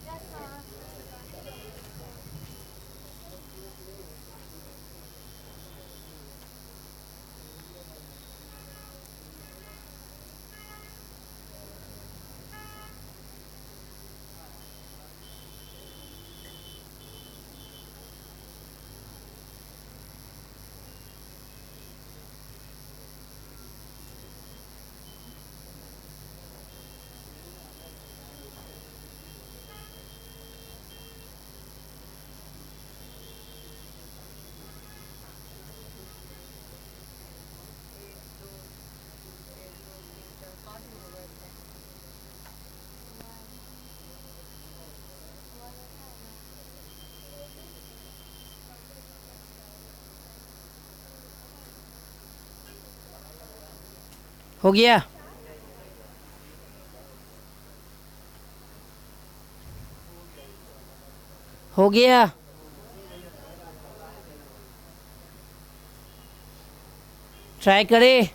हो गया? हो गया? ट्राई करें?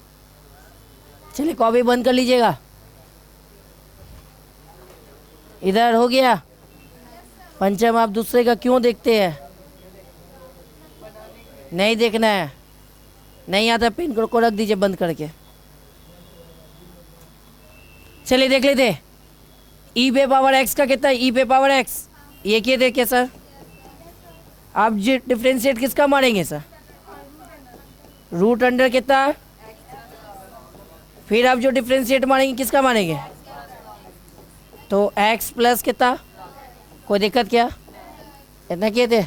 चलिए कॉपी बंद कर लीजिएगा। इधर हो गया? पंचम आप दूसरे का क्यों देखते हैं? नहीं देखना है, नहीं आता पिन को रख दीजिए बंद करके। चलिए देख लेते, ई पे पावर एक्स का कितना है? ई पे पावर एक्स ये क्या देखिए सर, आप जी डिफ्रेंशिएट किसका मारेंगे सर? रूट अंडर कितना? फिर आप जो डिफ्रेंशिएट मारेंगे किसका मारेंगे? तो x प्लस कितना? कोई दिक्कत क्या? इतना किए थे।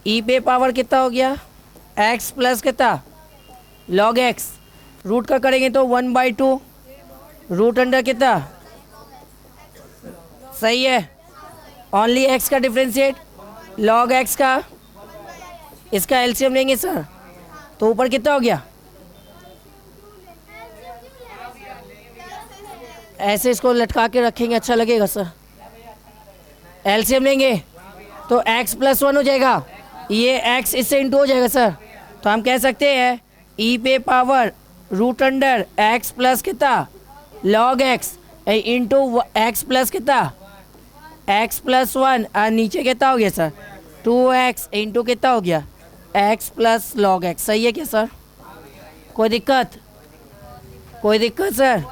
ई पे पावर कितना हो गया? x प्लस कितना? log x। रूट का करेंगे तो 1/2 रूट अंडर कितना? सही है। ओनली x का डिफ्रेंशिएट, log x का, इसका एलसीएम लेंगे सर, तो ऊपर कितना हो गया? ऐसे इसको लटका के रखेंगे, अच्छा लगेगा सर। एलसीएम लेंगे तो x प्लस 1 हो जाएगा, ये x इससे इंटू हो जाएगा सर। तो हम कह सकते हैं ई पे power root under x plus कितना? log x into x plus कितना? x प्लस 1 और नीचे कितना हो गया सर? 2x इंटू कितना हो गया? x plus log x। सही है क्या सर? कोई दिक्कत? कोई दिक्कत सर?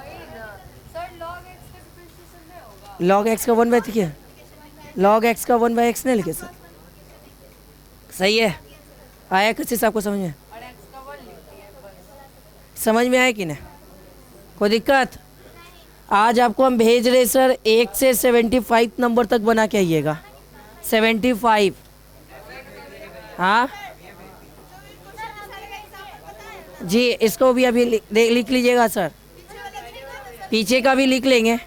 log x का 1/, ठीक है, log x का 1/x नहीं लिखे सर। सही है, आया किसी से आपको समझ में? समझ में आया कि नहीं? कोई दिक्कत? आज आपको हम भेज रहे सर 1 से 75 नंबर तक बना के आइएगा। 75। हाँ जी, इसको भी अभी लिख लीजिएगा सर, पीछे का भी लिख लेंगे।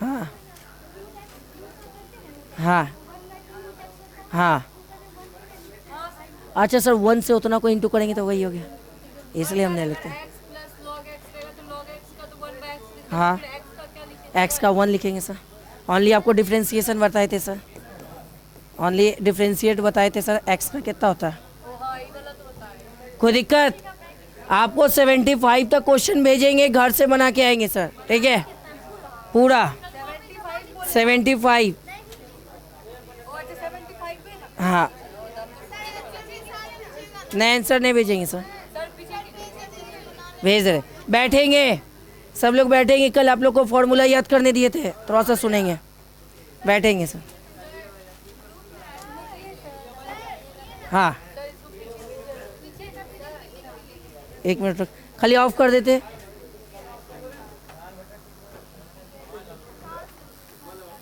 हाँ हाँ हाँ, अच्छा सर 1 से उतना को इंटू करेंगे तो वही हो गया, इसलिए हमने लिखते हैं। हाँ x का 1 लिखेंगे सर। ओनली आपको डिफ्रेंशिएशन बताए थे सर, ओनली डिफ्रेंशिएट बताए थे सर, x का कितना होता है। कोई दिक्कत? आपको 75 तक क्वेश्चन भेजेंगे, घर से बना के आएंगे सर, ठीक है, पूरा 75। हाँ नहीं आंसर नहीं भेजेंगे सर, भेज रहे। बैठेंगे सब लोग, बैठेंगे। कल आप लोग को फॉर्मूला याद करने दिए थे, थोड़ा सा सुनेंगे, बैठेंगे सर। हाँ 1 मिनट खाली ऑफ कर देते।